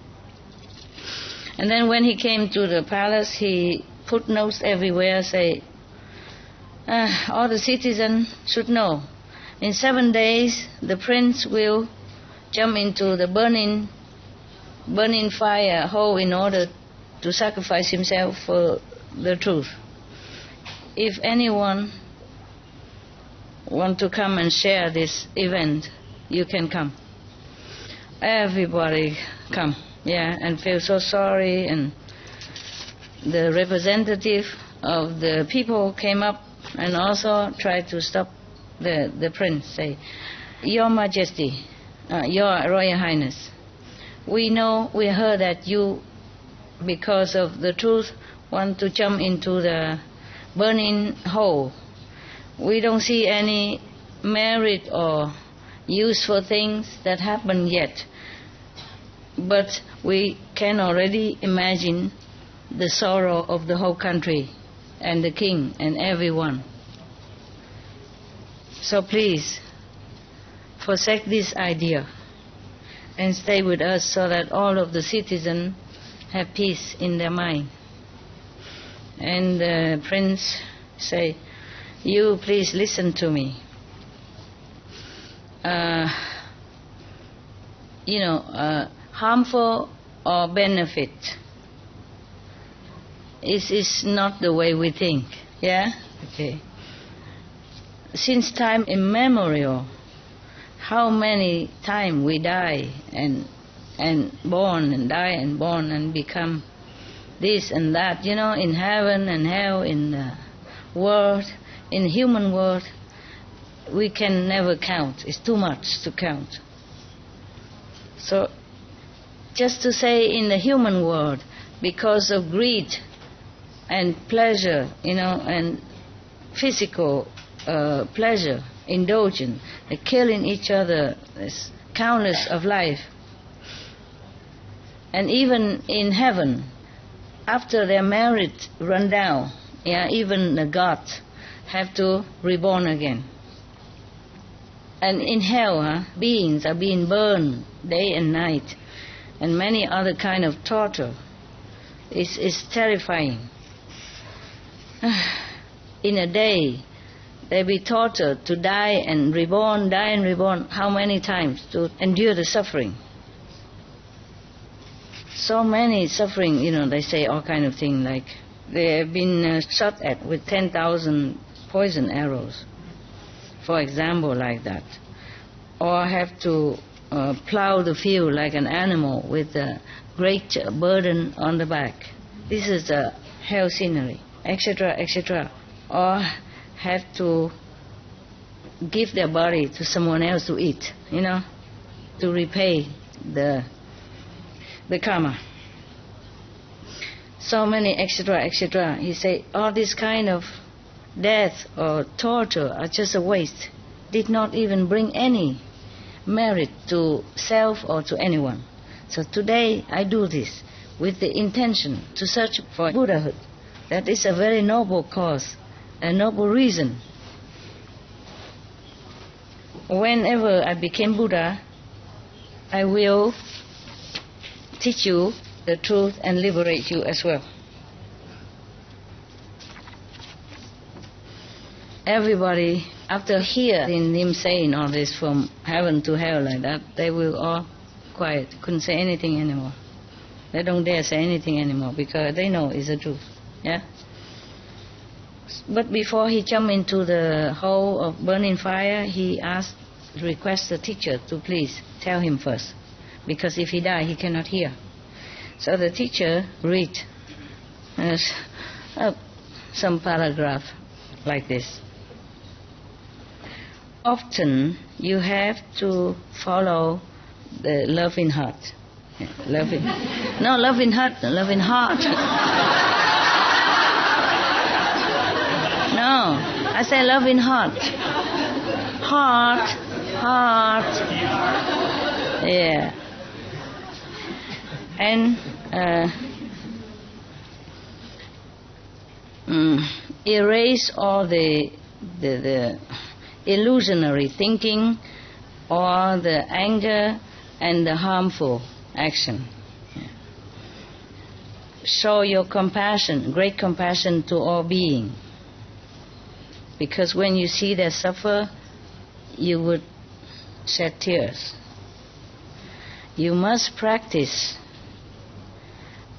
And then when he came to the palace, he put notes everywhere, say, all the citizens should know, in 7 days the prince will jump into the burning fire hole in order to sacrifice himself for the truth. If anyone want to come and share this event, you can come. Everybody come, and feel so sorry. And the representative of the people came up and also tried to stop the prince, say, Your Majesty, Your Royal Highness, we heard that you, because of the truth, want to jump into the burning hole. We don't see any merit or useful things that happen yet, but we can already imagine the sorrow of the whole country and the king and everyone. So please, forsake this idea and stay with us so that all of the citizens have peace in their mind. And the prince say, you please listen to me. Harmful or benefit is not the way we think. Okay. Since time immemorial, how many times we die and born and die and born and become this and that, in heaven and hell, in the world, in the human world, we can never count. It's too much to count. So just to say in the human world, because of greed and pleasure, and physical pleasure, indulgence, killing each other, there's countless of life. And even in heaven, after their merit run down, even the gods have to reborn again. And in hell, beings are being burned day and night, and many other kind of torture. It's terrifying. In a day, they be tortured to die and reborn, how many times to endure the suffering? So many suffering, they say all kind of things, like they have been shot at with 10,000 poison arrows, for example, like that. Or have to plow the field like an animal with a great burden on the back. This is the hell scenery, etc., etc. Or have to give their body to someone else to eat, to repay the karma. So many, etc., etc. He say, all this kind of death or torture are just a waste. Did not even bring any merit to self or to anyone. So today I do this with the intention to search for Buddhahood. That is a very noble cause, a noble reason. Whenever I became Buddha, I will teach you the truth and liberate you as well. Everybody, after hearing him saying all this from heaven to hell like that, they will all quiet, couldn't say anything anymore. They don't dare say anything anymore because they know it's the truth. But before he jumped into the hole of burning fire, he requested the teacher to please tell him first, because if he die, he cannot hear. So the teacher read some paragraph like this. Often you have to follow the loving heart. Loving heart. No, I say loving heart. Heart. Yeah. And erase all the illusionary thinking or the anger and the harmful action. Show your compassion, great compassion to all being. Because when you see them suffer, you would shed tears. You must practice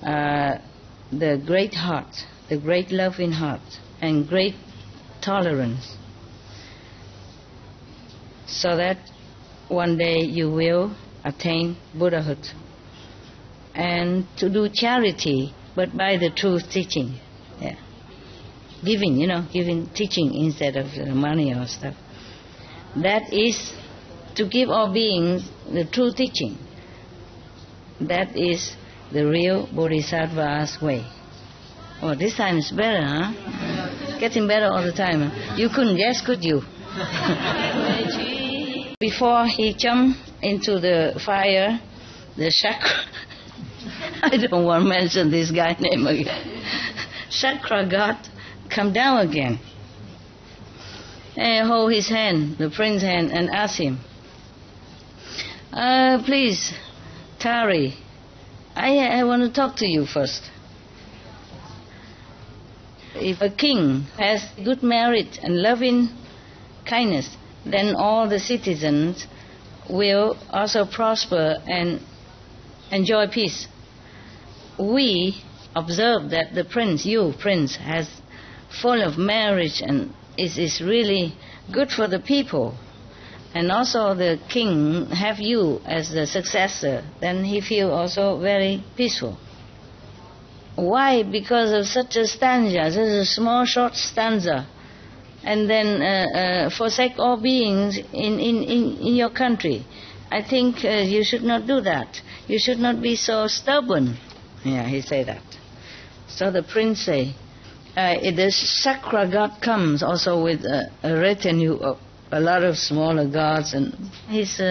the great heart, the great loving heart, and great tolerance, so that one day you will attain Buddhahood. And to do charity, but by the truth teaching. Yeah. Giving, giving teaching instead of money or stuff. That is to give all beings the true teaching. That is the real Bodhisattva's way. Oh, this time is better, huh? Getting better all the time. Huh? You couldn't guess, could you? Before he jumped into the fire, the chakra... I don't want to mention this guy's name again. Chakra god come down again and hold his hand, the prince's hand, and ask him, please, Tari, I want to talk to you first. If a king has good merit and loving kindness, then all the citizens will also prosper and enjoy peace. We observe that the prince, you prince, has full of marriage and is really good for the people. And also the king have you as the successor, then he feel also very peaceful. Why? Because of such a stanza, such a small short stanza, and then forsake all beings in your country. I think you should not do that. You should not be so stubborn. Yeah, he say that. So the prince say, the Chakra god comes also with a retinue of a lot of smaller gods and his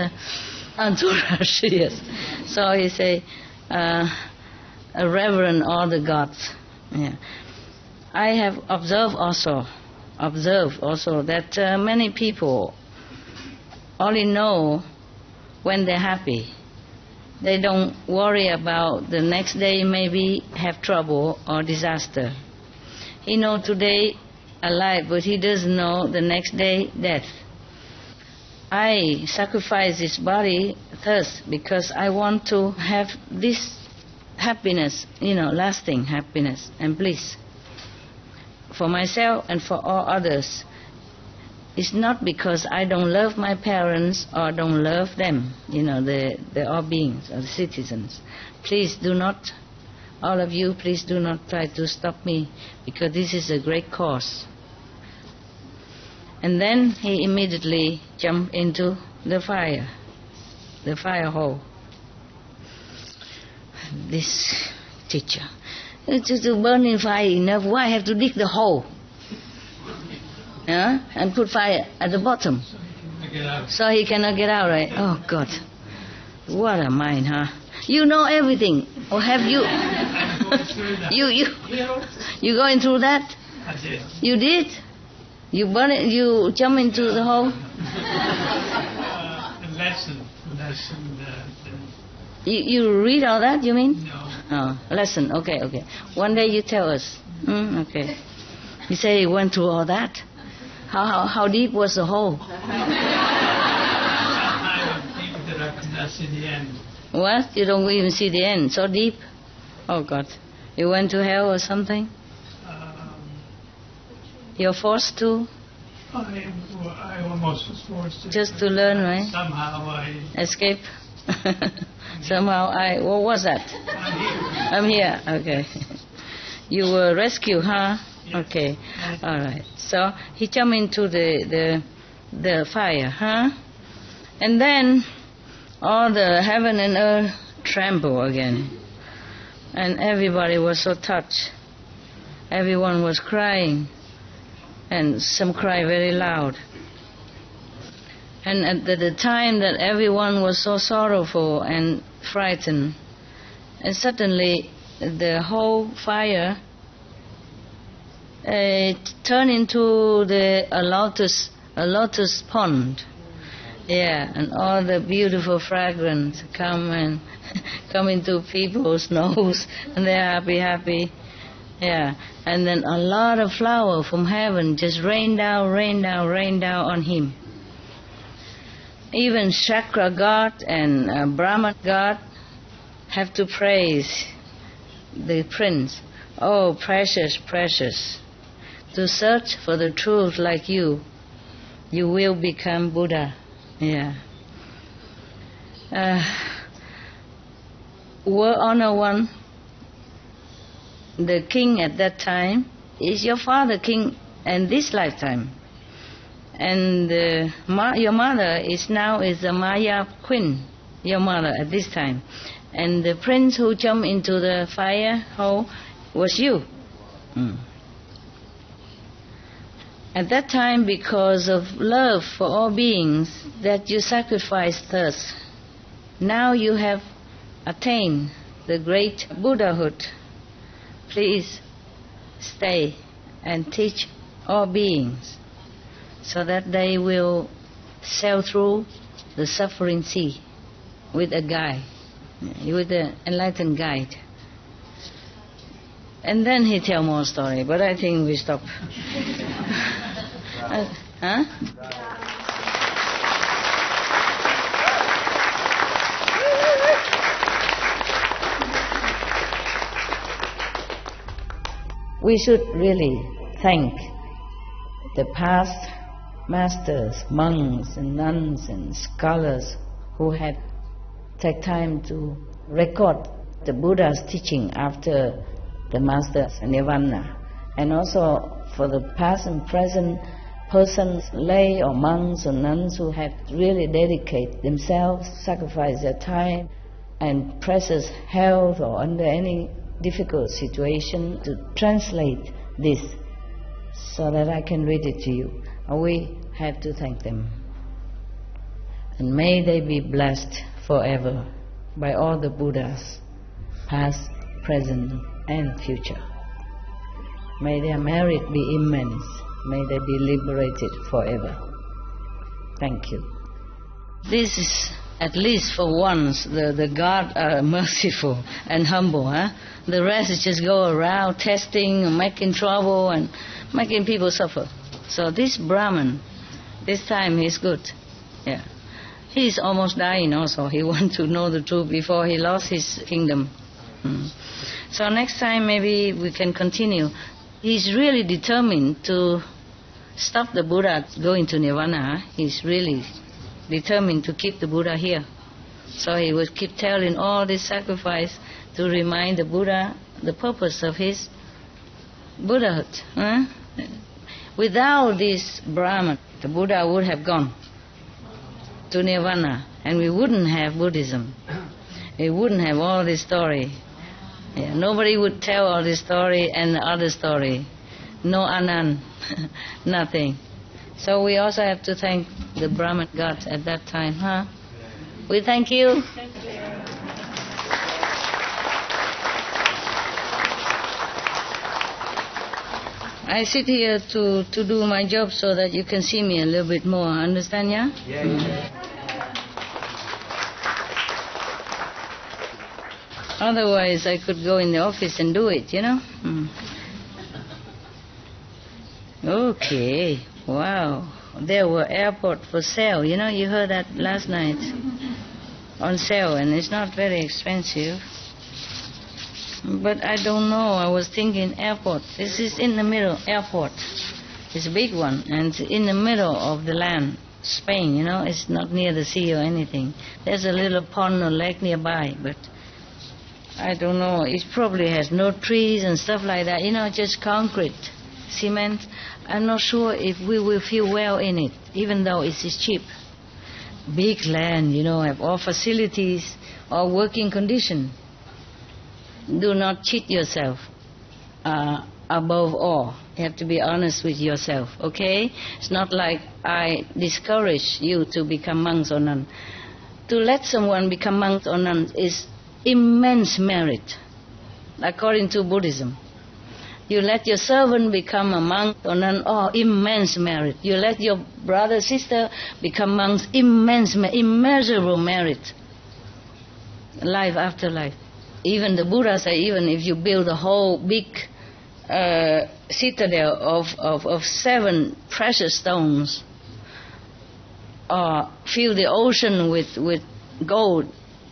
entourage. Yes. So he say, reverend all the gods. Yeah. I have observed also that many people only know when they're happy. They don't worry about the next day maybe have trouble or disaster. He know today alive, but he doesn't know the next day death. I sacrifice this body thus because I want to have this happiness, lasting happiness and bliss for myself and for all others. It's not because I don't love my parents or don't love them, the all beings or the citizens. Please do not, all of you, please do not try to stop me, because this is a great cause. And then he immediately jumped into the fire hole. This teacher, to burn in fire enough, why have to dig the hole? Yeah? And put fire at the bottom. So he cannot get out, right? Oh, God. What a mind, huh? You know everything. Or have you? You going through that? I did. You did? You burn it, you jump into the hole? Lesson. You read all that, you mean? No. Oh, lesson. Okay. One day you tell us. Okay. You say you went through all that. How deep was the hole? I don't think that I could not see the end. What? You don't even see the end? So deep? Oh, God. You went to hell or something? You're forced to? I almost was forced to. Just to learn, right? Somehow I... Escape? Somehow what was that? I'm here. Okay. You were rescued, huh? Yes. Okay. All right. So he jumped into the fire, huh? And then all the heaven and earth trembled again. And everybody was so touched. Everyone was crying. And some cried very loud. And at the time that everyone was so sorrowful and frightened, and suddenly the whole fire turned into a a lotus pond. Yeah, and all the beautiful fragrance come into people's nose, and they're happy. Yeah, and then a lot of flower from heaven just rain down on him. Even Chakra God and Brahman God have to praise the prince. Oh, precious, precious. To search for the truth like you will become Buddha. Yeah. World Honor One, the king at that time, is your father king in this lifetime. And your mother is the Maya queen, your mother at this time. And the prince who jumped into the fire hole was you. At that time, because of love for all beings, that you sacrificed thus. Now you have attained the great Buddhahood. Please stay and teach all beings so that they will sail through the suffering sea with a guide, with an enlightened guide. And then he tell more story, but I think we stop. Huh? We should really thank the past masters, monks and nuns and scholars who had take time to record the Buddha's teaching after the master's nirvana, and also for the past and present persons, lay or monks or nuns who have really dedicated themselves, sacrificed their time and precious health or under any difficult situation to translate this so that I can read it to you. We have to thank them. And may they be blessed forever by all the Buddhas, past, present and future. May their merit be immense. May they be liberated forever. Thank you. This is, at least for once, the God are merciful and humble. The rest is just go around testing and making trouble and making people suffer. So this Brahman, this time he's good. Yeah. He's almost dying also. He wants to know the truth before he lost his kingdom. So next time maybe we can continue. He's really determined to stop the Buddha going to Nirvana. He's really determined to keep the Buddha here. So he would keep telling all this sacrifice to remind the Buddha the purpose of his Buddhahood. Without this Brahman, the Buddha would have gone to Nirvana, and we wouldn't have Buddhism. We wouldn't have all this story. Yeah, nobody would tell all this story and the other story. No Anand, nothing. So we also have to thank the Brahman God at that time, We thank you. Thank you. I sit here to do my job so that you can see me a little bit more. Understand, yeah? Yeah. Otherwise, I could go in the office and do it, Okay. Wow. There were airport for sale. You heard that last night. On sale, and it's not very expensive. But I don't know. I was thinking airport. This is in the middle, airport. It's a big one, and it's in the middle of the land. Spain, it's not near the sea or anything. There's a little pond or lake nearby, but I don't know. It probably has no trees and stuff like that. Just concrete, cement. I'm not sure if we will feel well in it, even though it is cheap. Big land, have all facilities, all working condition. Do not cheat yourself. Above all, you have to be honest with yourself, okay? It's not like I discourage you to become monks or nuns. To let someone become monks or nuns is immense merit, according to Buddhism. You let your servant become a monk or nun, immense merit. You let your brother, sister become monks, immeasurable merit. Life after life. Even the Buddha said, even if you build a whole big citadel of 7 precious stones, or fill the ocean with gold,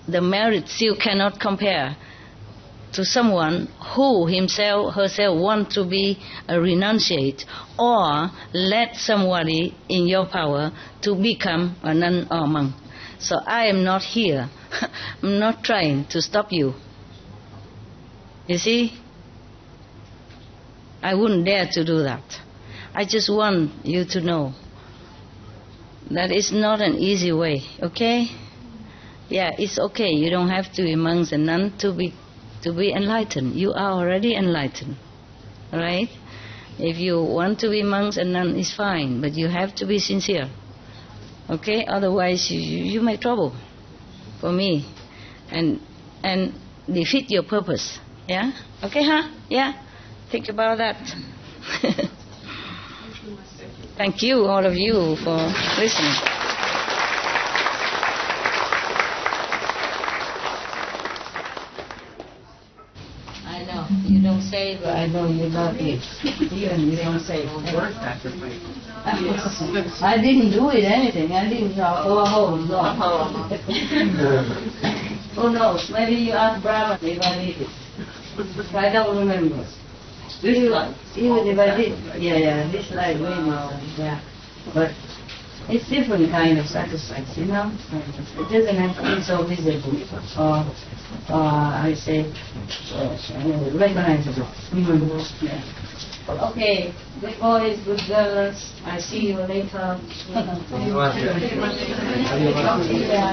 the merit still cannot compare to someone who herself want to be a renunciate, or let somebody in your power to become a nun or monk. So I am not here. I'm not trying to stop you. You see? I wouldn't dare to do that. I just want you to know that it's not an easy way, okay? Yeah, it's okay. You don't have to be monks and nuns to be enlightened. You are already enlightened, right? If you want to be monks and nuns, it's fine, but you have to be sincere, okay? Otherwise, you make trouble for me, and defeat your purpose. Yeah? Okay, huh? Yeah? Think about that. Thank you, all of you, for listening. I know, you don't say, but I know you love it. Even you don't say. I didn't do it anything. I didn't go home. No. Who knows? Maybe you ask Brahma if I did it. I don't remember. Even if I did, this life way more, but it's different kind of sacrifice, you know. It doesn't have to be so visible, or I say, recognizable. Yeah. Okay, good boys, good girls. I see you later. I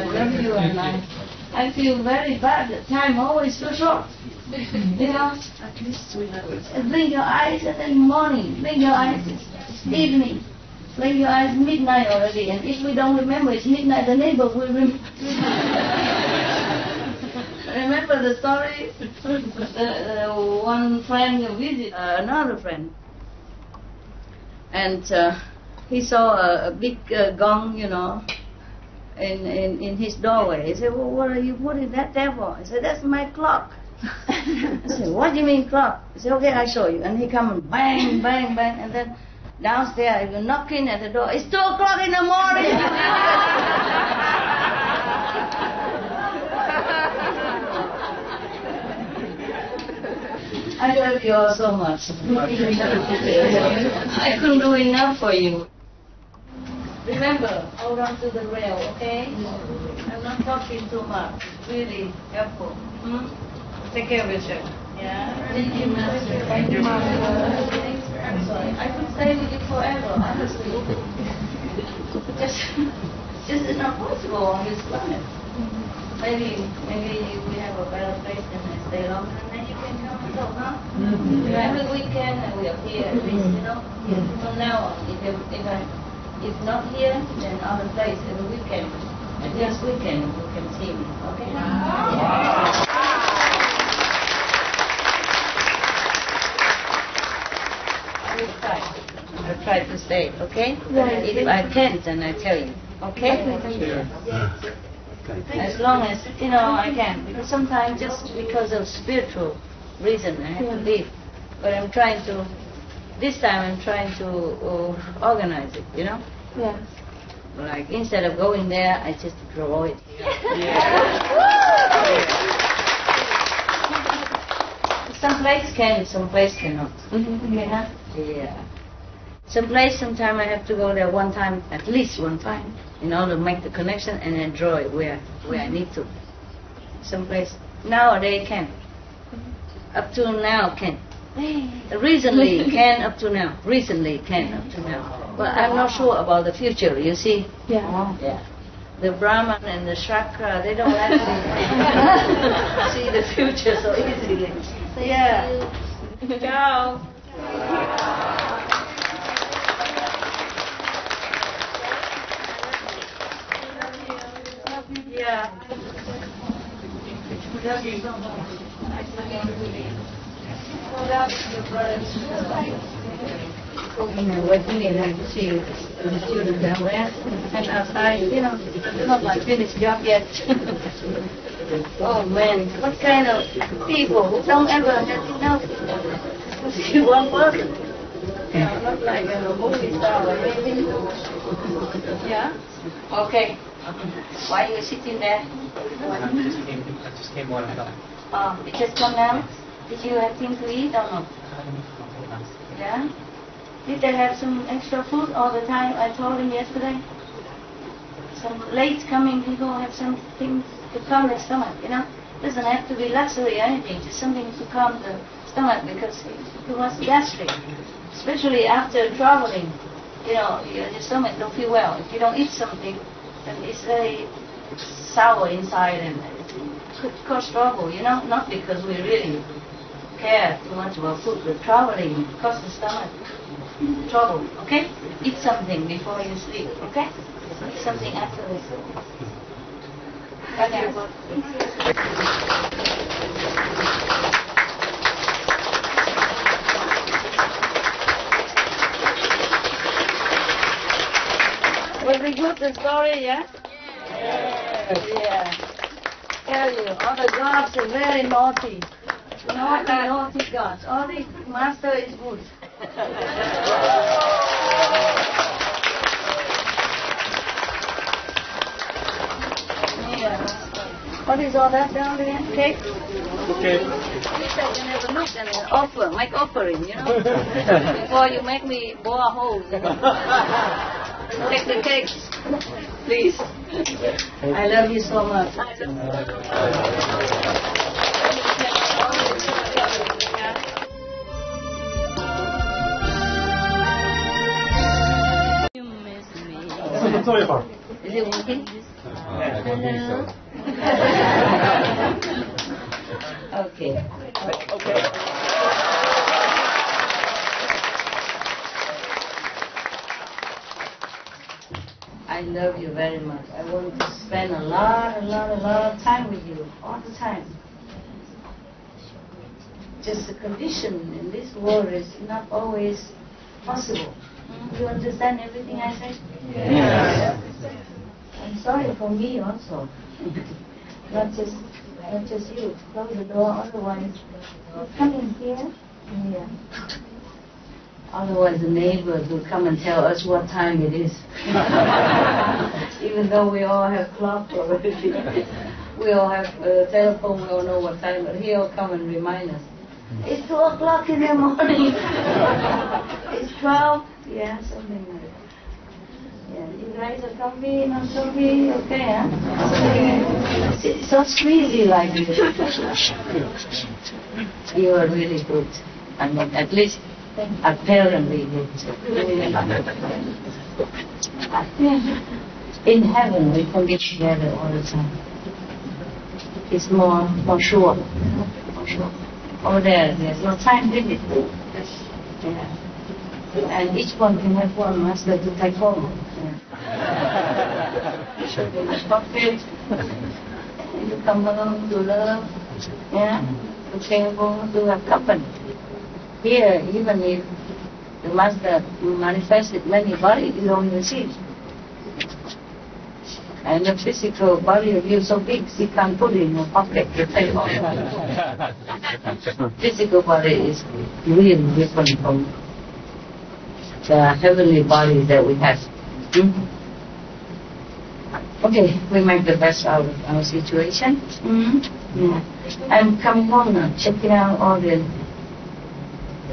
love you, and I feel very bad. The time always so short. You know, At least we know it. blink your eyes and then morning, blink your eyes evening, blink your eyes midnight already. And if we don't remember it's midnight, the neighbor will remember. Remember the story? One friend visited another friend, and he saw a big gong, you know, in his doorway. He said, "Well, what are you putting that there for?" I said, "That's my clock." I said, "What do you mean clock?" He said, "Okay, I'll show you." And he come and bang, bang, bang, and then downstairs, you're knocking at the door. It's 2 o'clock in the morning. I love you all so much. I couldn't do enough for you. Remember, hold on to the rail, okay? I'm not talking too much. Really helpful. Take care of yourself. Yeah. Thank you, Master. Thank you, Master. I'm sorry. I could stay with you forever, honestly. Just it's not possible on this planet. Maybe we have a better place and I stay longer, and then you can come and go, huh? Every weekend and we appear at least, you know. From now on, if not here, then other place every weekend. And just weekend you can see me, okay? Yeah. I'll try to stay, okay? If I can't, then I tell you, okay? As long as, you know, I can. Because sometimes just because of spiritual reason I have to leave. But I'm trying to, this time I'm trying to organize it, you know? Yes. Like instead of going there, I just draw it here. Some place can, some place cannot. Yeah. Some place, sometime I have to go there one time, at least one time, in order to make the connection and then draw it where I need to. Some place nowadays can. Up to now can. Recently can up to now. Recently can up to now. But I'm not sure about the future, you see. Yeah. The Brahman and the Chakra, they don't let me see the future so easily. Yeah. Ciao. Yeah. Love you so much. Working in and see the students are there, and outside, not my finished job yet. Oh man, what kind of people who don't ever have enough to see one person? Not like a movie star or anything. Yeah? Okay. Why are you sitting there? I just came one up. Oh, you just come now? Did you have things to eat or not? Yeah? Did they have some extra food all the time? I told him yesterday. Some late coming people have something to calm their stomach, Doesn't have to be luxury or anything, just something to calm the stomach because it was gastric. Especially after traveling, your stomach don't feel well. If you don't eat something, then it's very sour inside and it could cause trouble, Not because we really care too much about food, but traveling causes stomach trouble, okay? Eat something before you sleep, okay? Eat something after this. Was it good, the story, yeah? Yeah. Tell you, all the gods are very naughty. Naughty gods. All the master is good. Yeah. What is all that down there? Cake? Okay. You said you never looked at an make offering, Before you make me bore a hole, Take the cakes, please. I love you so much. Is it working? Okay. I love you very much. I want to spend a lot of time with you all the time. Just the condition in this world is not always possible. You understand everything I say? Yeah. I'm sorry for me also. not just you. Close the door, otherwise you come in here. Yeah. Otherwise the neighbors will come and tell us what time it is. Even though we all have clock already. We all have telephone, we all know what time, but he'll come and remind us. It's 2 o'clock in the morning. It's 12. Yeah, something like that. Yeah, you guys are comfy, not comfy, okay, huh? It's so sleazy like this. You are really good. I mean, at least apparently good. In heaven, we can be together all the time. It's more sure. More sure. Over there's no time limit. Yeah. And each one can have one master to take home. Yeah. Should be much profit. You come along to love, to table, to have company. Here, even if the master manifested many bodies, you don't even see it. And the physical body of you is so big, you can't put it in your pocket to take all that. Physical body is really different from the heavenly body that we have. Okay, we make the best out of our situation. I'm coming home now, checking out all the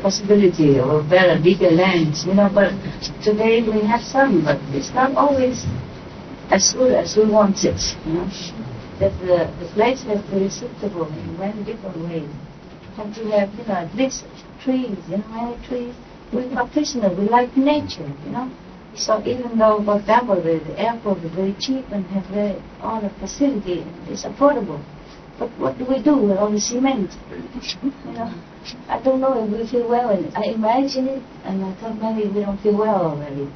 possibility of better, bigger lands, but today we have some, but it's not always as good as we want it, That the place has to be suitable in many different ways. And to have, at least trees, many trees. We practitioners, we like nature, So even though, for example, the airport is very cheap and have all the facility, it's affordable. But what do we do with all the cement? I don't know if we feel well. I imagine it, and I thought maybe we don't feel well already.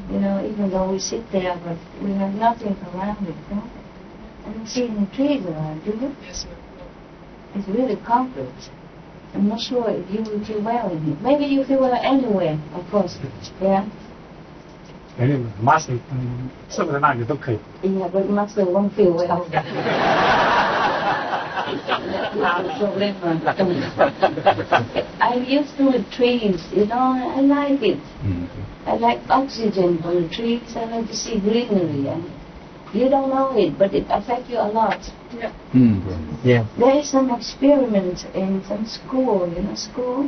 Even though we sit there, but we have nothing around it. I don't see any trees around, do you? Yes, sir. It's really concrete. I'm not sure if you will feel well in it. Maybe you feel well anywhere, of course. Yeah. muscle 什么的那里都可以。 Yeah, but muscle won't feel well. I used to with trees, you know, I like it. I like oxygen from the trees, I like to see greenery. And you don't know it, but it affects you a lot. Yeah. Yeah. There is some experiment in some school, school.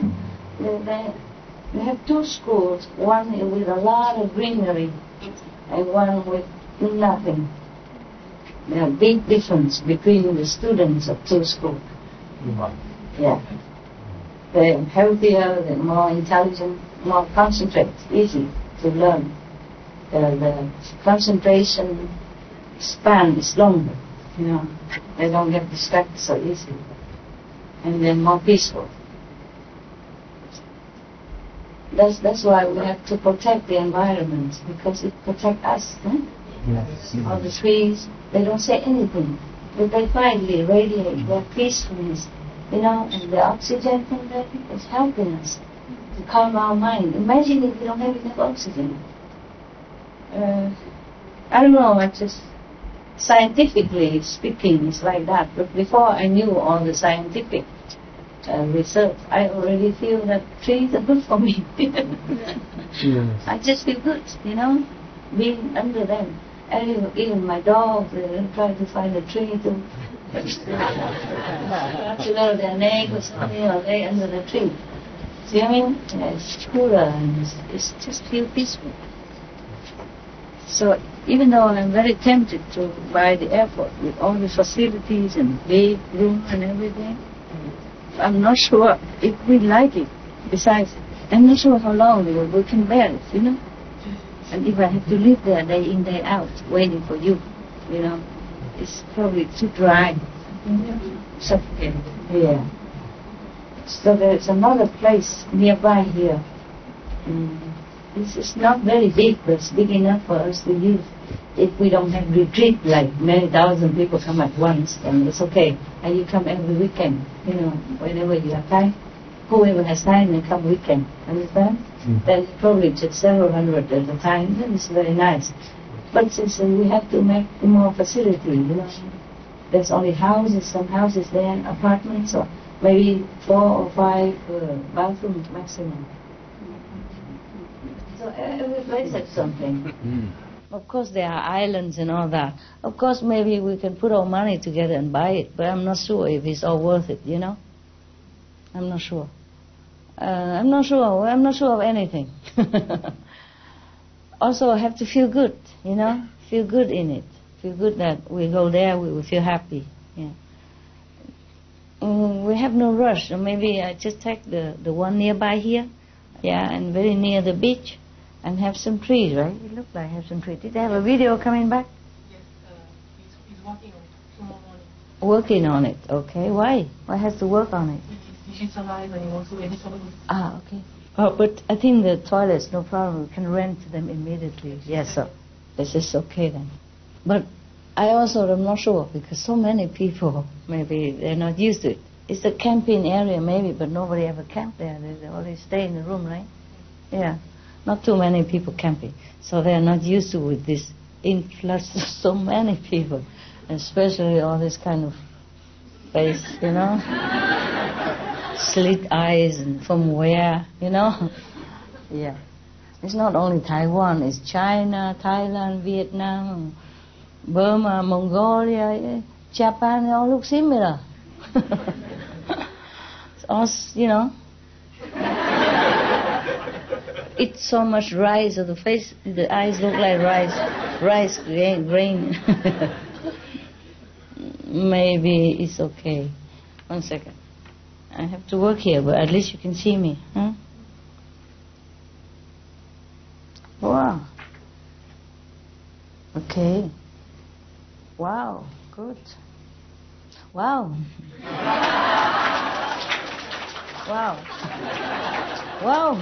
They have two schools, one with a lot of greenery and one with nothing. There are big difference between the students of two schools. Yeah. They're healthier, they're more intelligent, more concentrated, easy to learn. The concentration span is longer, They don't get distracted so easily. And they're more peaceful. That's why we have to protect the environment, because it protects us. Yes. All the trees, they don't say anything, but they quietly radiate their peacefulness, and the oxygen from them is helping us to calm our mind. Imagine if we don't have enough oxygen. I don't know, just scientifically speaking, it's like that. But before I knew all the scientific research, I already feel that trees are good for me. Yes. I just feel good, being under them. And even my dogs, they try to find a tree to know their neck or something, lay under the tree. See what I mean? It's cooler and it's just feel peaceful. So even though I'm very tempted to buy the airport with all the facilities and big room and everything, I'm not sure if we like it. Besides, I'm not sure how long we can bear it, And if I have to live there day in, day out, waiting for you, it's probably too dry. Suffocating. Yeah. So there's another place nearby here. It's not very big, but it's big enough for us to use. If we don't have retreat, like many thousand people come at once, then it's okay. And you come every weekend, whenever you have time. Whoever has time, they come weekend. Understand? Then probably just several hundred at a time, then it's very nice. But since we have to make more facility, there's only some houses there, and apartments, or maybe 4 or 5 bathrooms maximum. So every place has something. Of course there are islands and all that. Of course maybe we can put our money together and buy it, but I'm not sure if it's all worth it, I'm not sure. I'm not sure of anything. Also I have to feel good, feel good in it. Feel good that we go there, we will feel happy. Yeah. We have no rush, so maybe I just take the one nearby here, and very near the beach, and have some trees, right? It looks like I have some trees. Did they have a video coming back? Yes, he's working on it tomorrow morning. Working on it, okay. Why? Why has to work on it? He's alive and he wants to edit something. Okay. Oh, but I think the toilets, no problem. We can rent them immediately. Yes, sir. This is okay then. But I also am not sure, because so many people, maybe they're not used to it. It's a camping area maybe, but nobody ever camped there. They always stay in the room, right? Yeah. Not too many people camping. So they're not used to with this influx of so many people, especially all this kind of face, slit eyes and from where, Yeah. It's not only Taiwan, it's China, Thailand, Vietnam, Burma, Mongolia, Japan, they all look similar. It's all, It's so much rice on the face, the eyes look like rice grain. Maybe it's okay. 1 second. I have to work here, but at least you can see me. Huh? Wow. Okay. Wow. Good. Wow. Wow. Wow.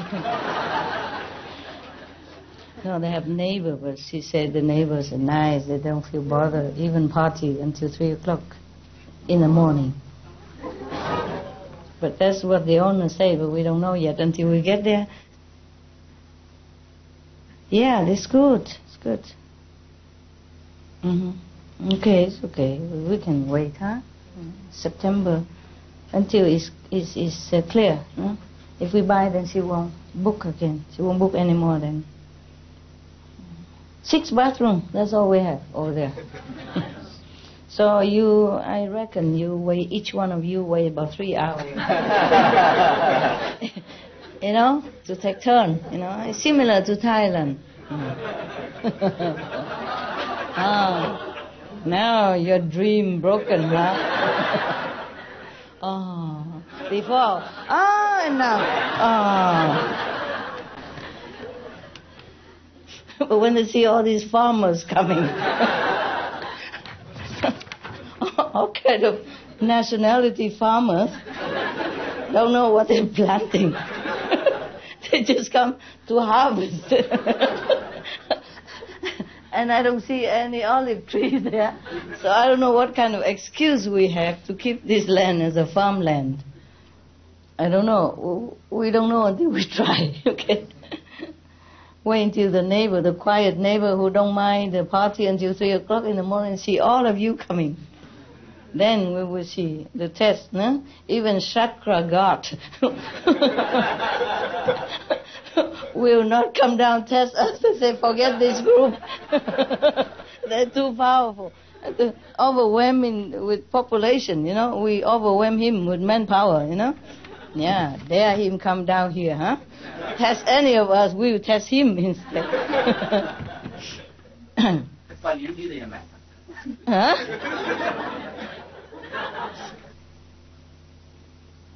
No, they have neighbors, but she said the neighbors are nice. They don't feel bothered, even party until 3 o'clock in the morning. But that's what the owners say, but we don't know yet until we get there. Yeah, it's good. It's good. Okay, it's okay. We can wait, huh? September until it's clear. No? If we buy, then she won't book again. She won't book anymore then. 6 bathrooms. That's all we have over there. So I reckon each one of you weigh about 3 hours. You know, to take turn. You know, it's similar to Thailand. Now your dream broken, huh? Before. Now. But when they see all these farmers coming, all kind of nationality farmers, don't know what they're planting. They just come to harvest. And I don't see any olive trees there. So I don't know what kind of excuse we have to keep this land as a farmland. I don't know. We don't know until we try, okay? Wait until the quiet neighbor who don't mind the party until 3 o'clock in the morning, see all of you coming. Then we will see the test, no? Even Chakra God will not come down test us to say, forget this group. They're too powerful. Overwhelming with population, you know. We overwhelm him with manpower, you know. Yeah, dare him come down here, huh? Test any of us, we will test him instead. Huh?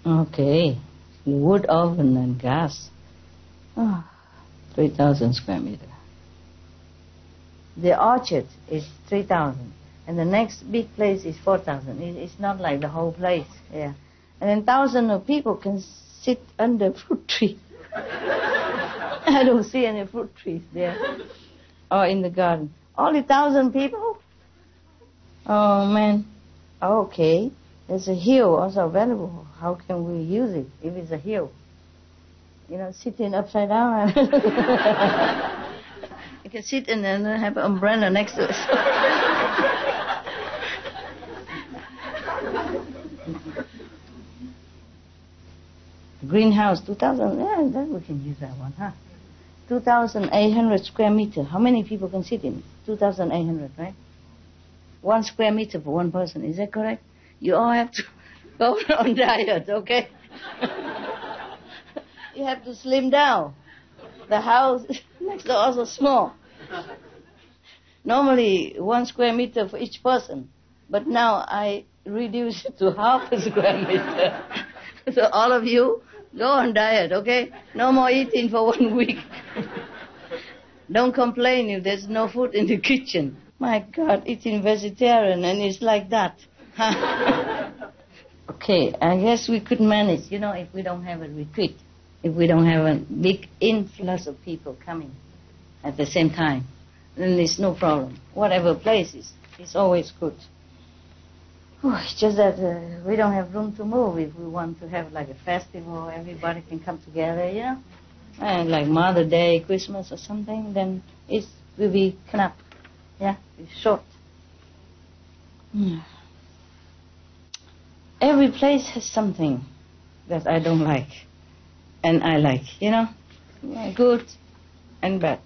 Okay, wood oven and gas. 3,000 square meter. The orchard is 3,000, and the next big place is 4,000. It's not like the whole place, yeah. And then thousands of people can sit under fruit tree. I don't see any fruit trees there, or in the garden. Only 1,000 people? Oh man. Okay. There's a hill also available. How can we use it if it's a hill? You know, sitting upside down. You can sit and then have an umbrella next to it. Greenhouse, 2,000. Yeah, then we can use that one, huh? 2,800 square meter. How many people can sit in? 2,800, right? 1 square meter for one person. Is that correct? You all have to go on diet, okay? You have to slim down. The house next door also small. Normally 1 square meter for each person, but now I reduce it to half a square meter. So all of you go on diet, okay? No more eating for 1 week. Don't complain if there's no food in the kitchen. My God, eating vegetarian and it's like that. Okay, I guess we could manage, you know, if we don't have a retreat. If we don't have a big influx of people coming at the same time, then there's no problem. Whatever place is, it's always good. It's just that we don't have room to move. If we want to have like a festival, everybody can come together, you know, and like Mother Day, Christmas or something, then it will be knap, yeah, it's short. Every place has something that I don't like. And I like, you know, good and bad.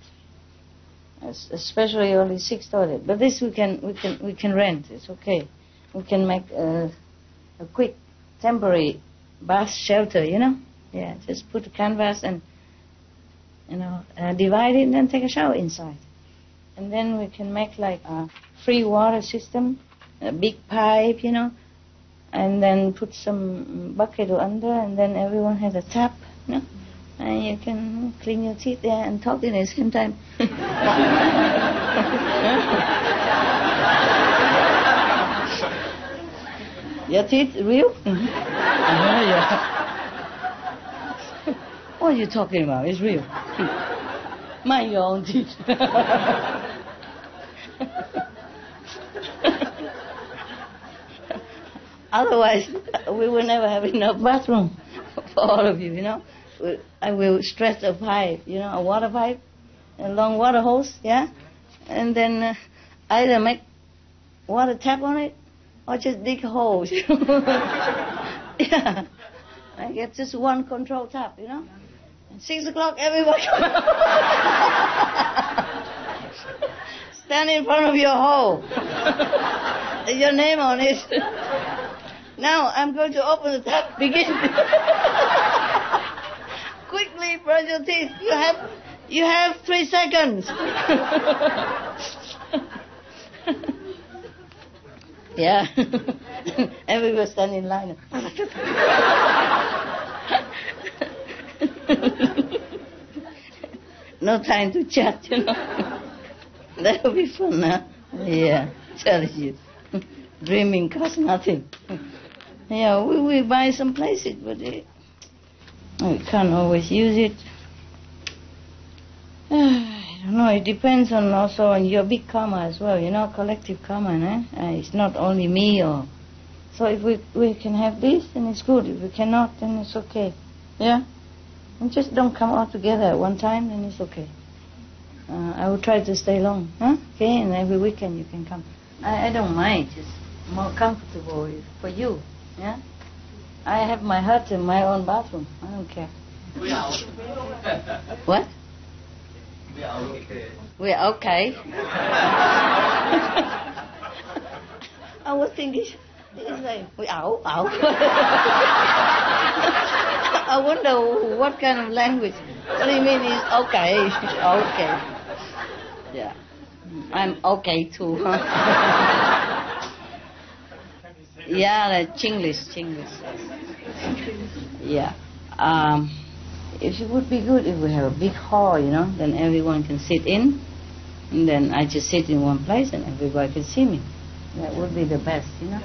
Especially only 6 toilets. But this we can rent. It's okay. We can make a quick temporary bath shelter, you know. Yeah, just put a canvas and, you know, divide it and then take a shower inside. And then we can make like a free water system, a big pipe, you know, and then put some bucket under, and then everyone has a tap. No? And you can clean your teeth there and talk at the same time. Your teeth real? Yeah. What are you talking about? It's real. Mind your own teeth. Otherwise, we will never have enough bathroom for all of you, you know. I will stretch a pipe, you know, a water pipe, a long water hose, yeah? And then either make water tap on it or just dig holes, you know. Yeah. I get just one control tap, you know. And 6 o'clock, everyone come out. Stand in front of your hole. Your name on it. Now I'm going to open the tap. Begin. Quickly brush your teeth. You have 3 seconds. Yeah. Everyone stand in line. No time to chat, you know. That'll be fun, huh? Yeah, tell you. Dreaming costs nothing. Yeah, we buy some places, but we can't always use it. I don't know, it depends also on your big karma as well, you know, collective karma, eh? It's not only me or... So if we can have this, then it's good. If we cannot, then it's okay. Yeah? And just don't come all together at one time, then it's okay. I will try to stay long, huh? Okay, and every weekend you can come. I don't mind, just more comfortable for you, yeah? I have my hut and my own bathroom. I don't care. What? We're okay. I was thinking, it's like, we out. I wonder what kind of language. What do you mean it's okay? Okay. Yeah. I'm okay too, huh? Yeah, like Chinglish. Yeah. It would be good if we have a big hall, you know, then everyone can sit in. And then I just sit in one place and everybody can see me. That would be the best, you know.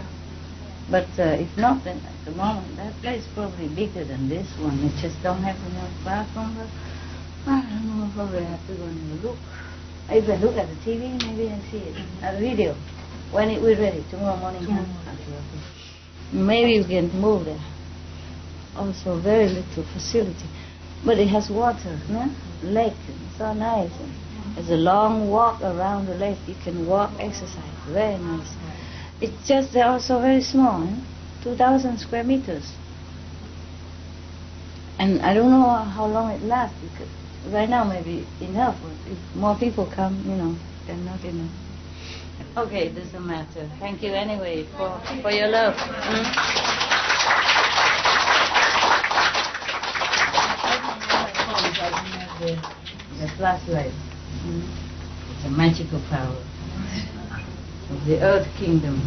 But if not, then at the moment, that place is probably bigger than this one. It just don't have enough bathroom. But I don't know, probably I have to go and look. If I look at the TV, maybe I see it. A video. When it will be ready, tomorrow morning. Yeah. Okay. Maybe we can move there. Also, very little facility. But it has water, no? Lake, so nice. There's a long walk around the lake. You can walk, exercise. Very nice. It's just they're also very small, 2,000 square meters. And I don't know how long it lasts, because right now maybe enough, but if more people come, you know, then not enough. Okay, it doesn't matter. Thank you anyway for your love. The flashlight. It's a magical power of the Earth Kingdom.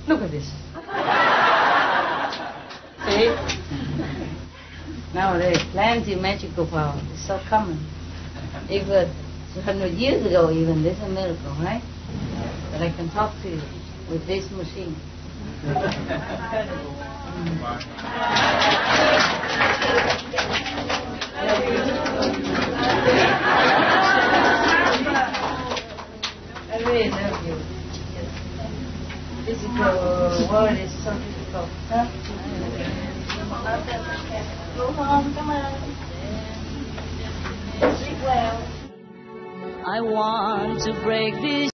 Look at this. See? Now there's plenty of magical power. It's so common. If 100 years ago even, this is a miracle, right? That I can talk to you with this machine. I really love you. Physical world is so difficult, huh? Go home, come on. Sleep well. I want to break this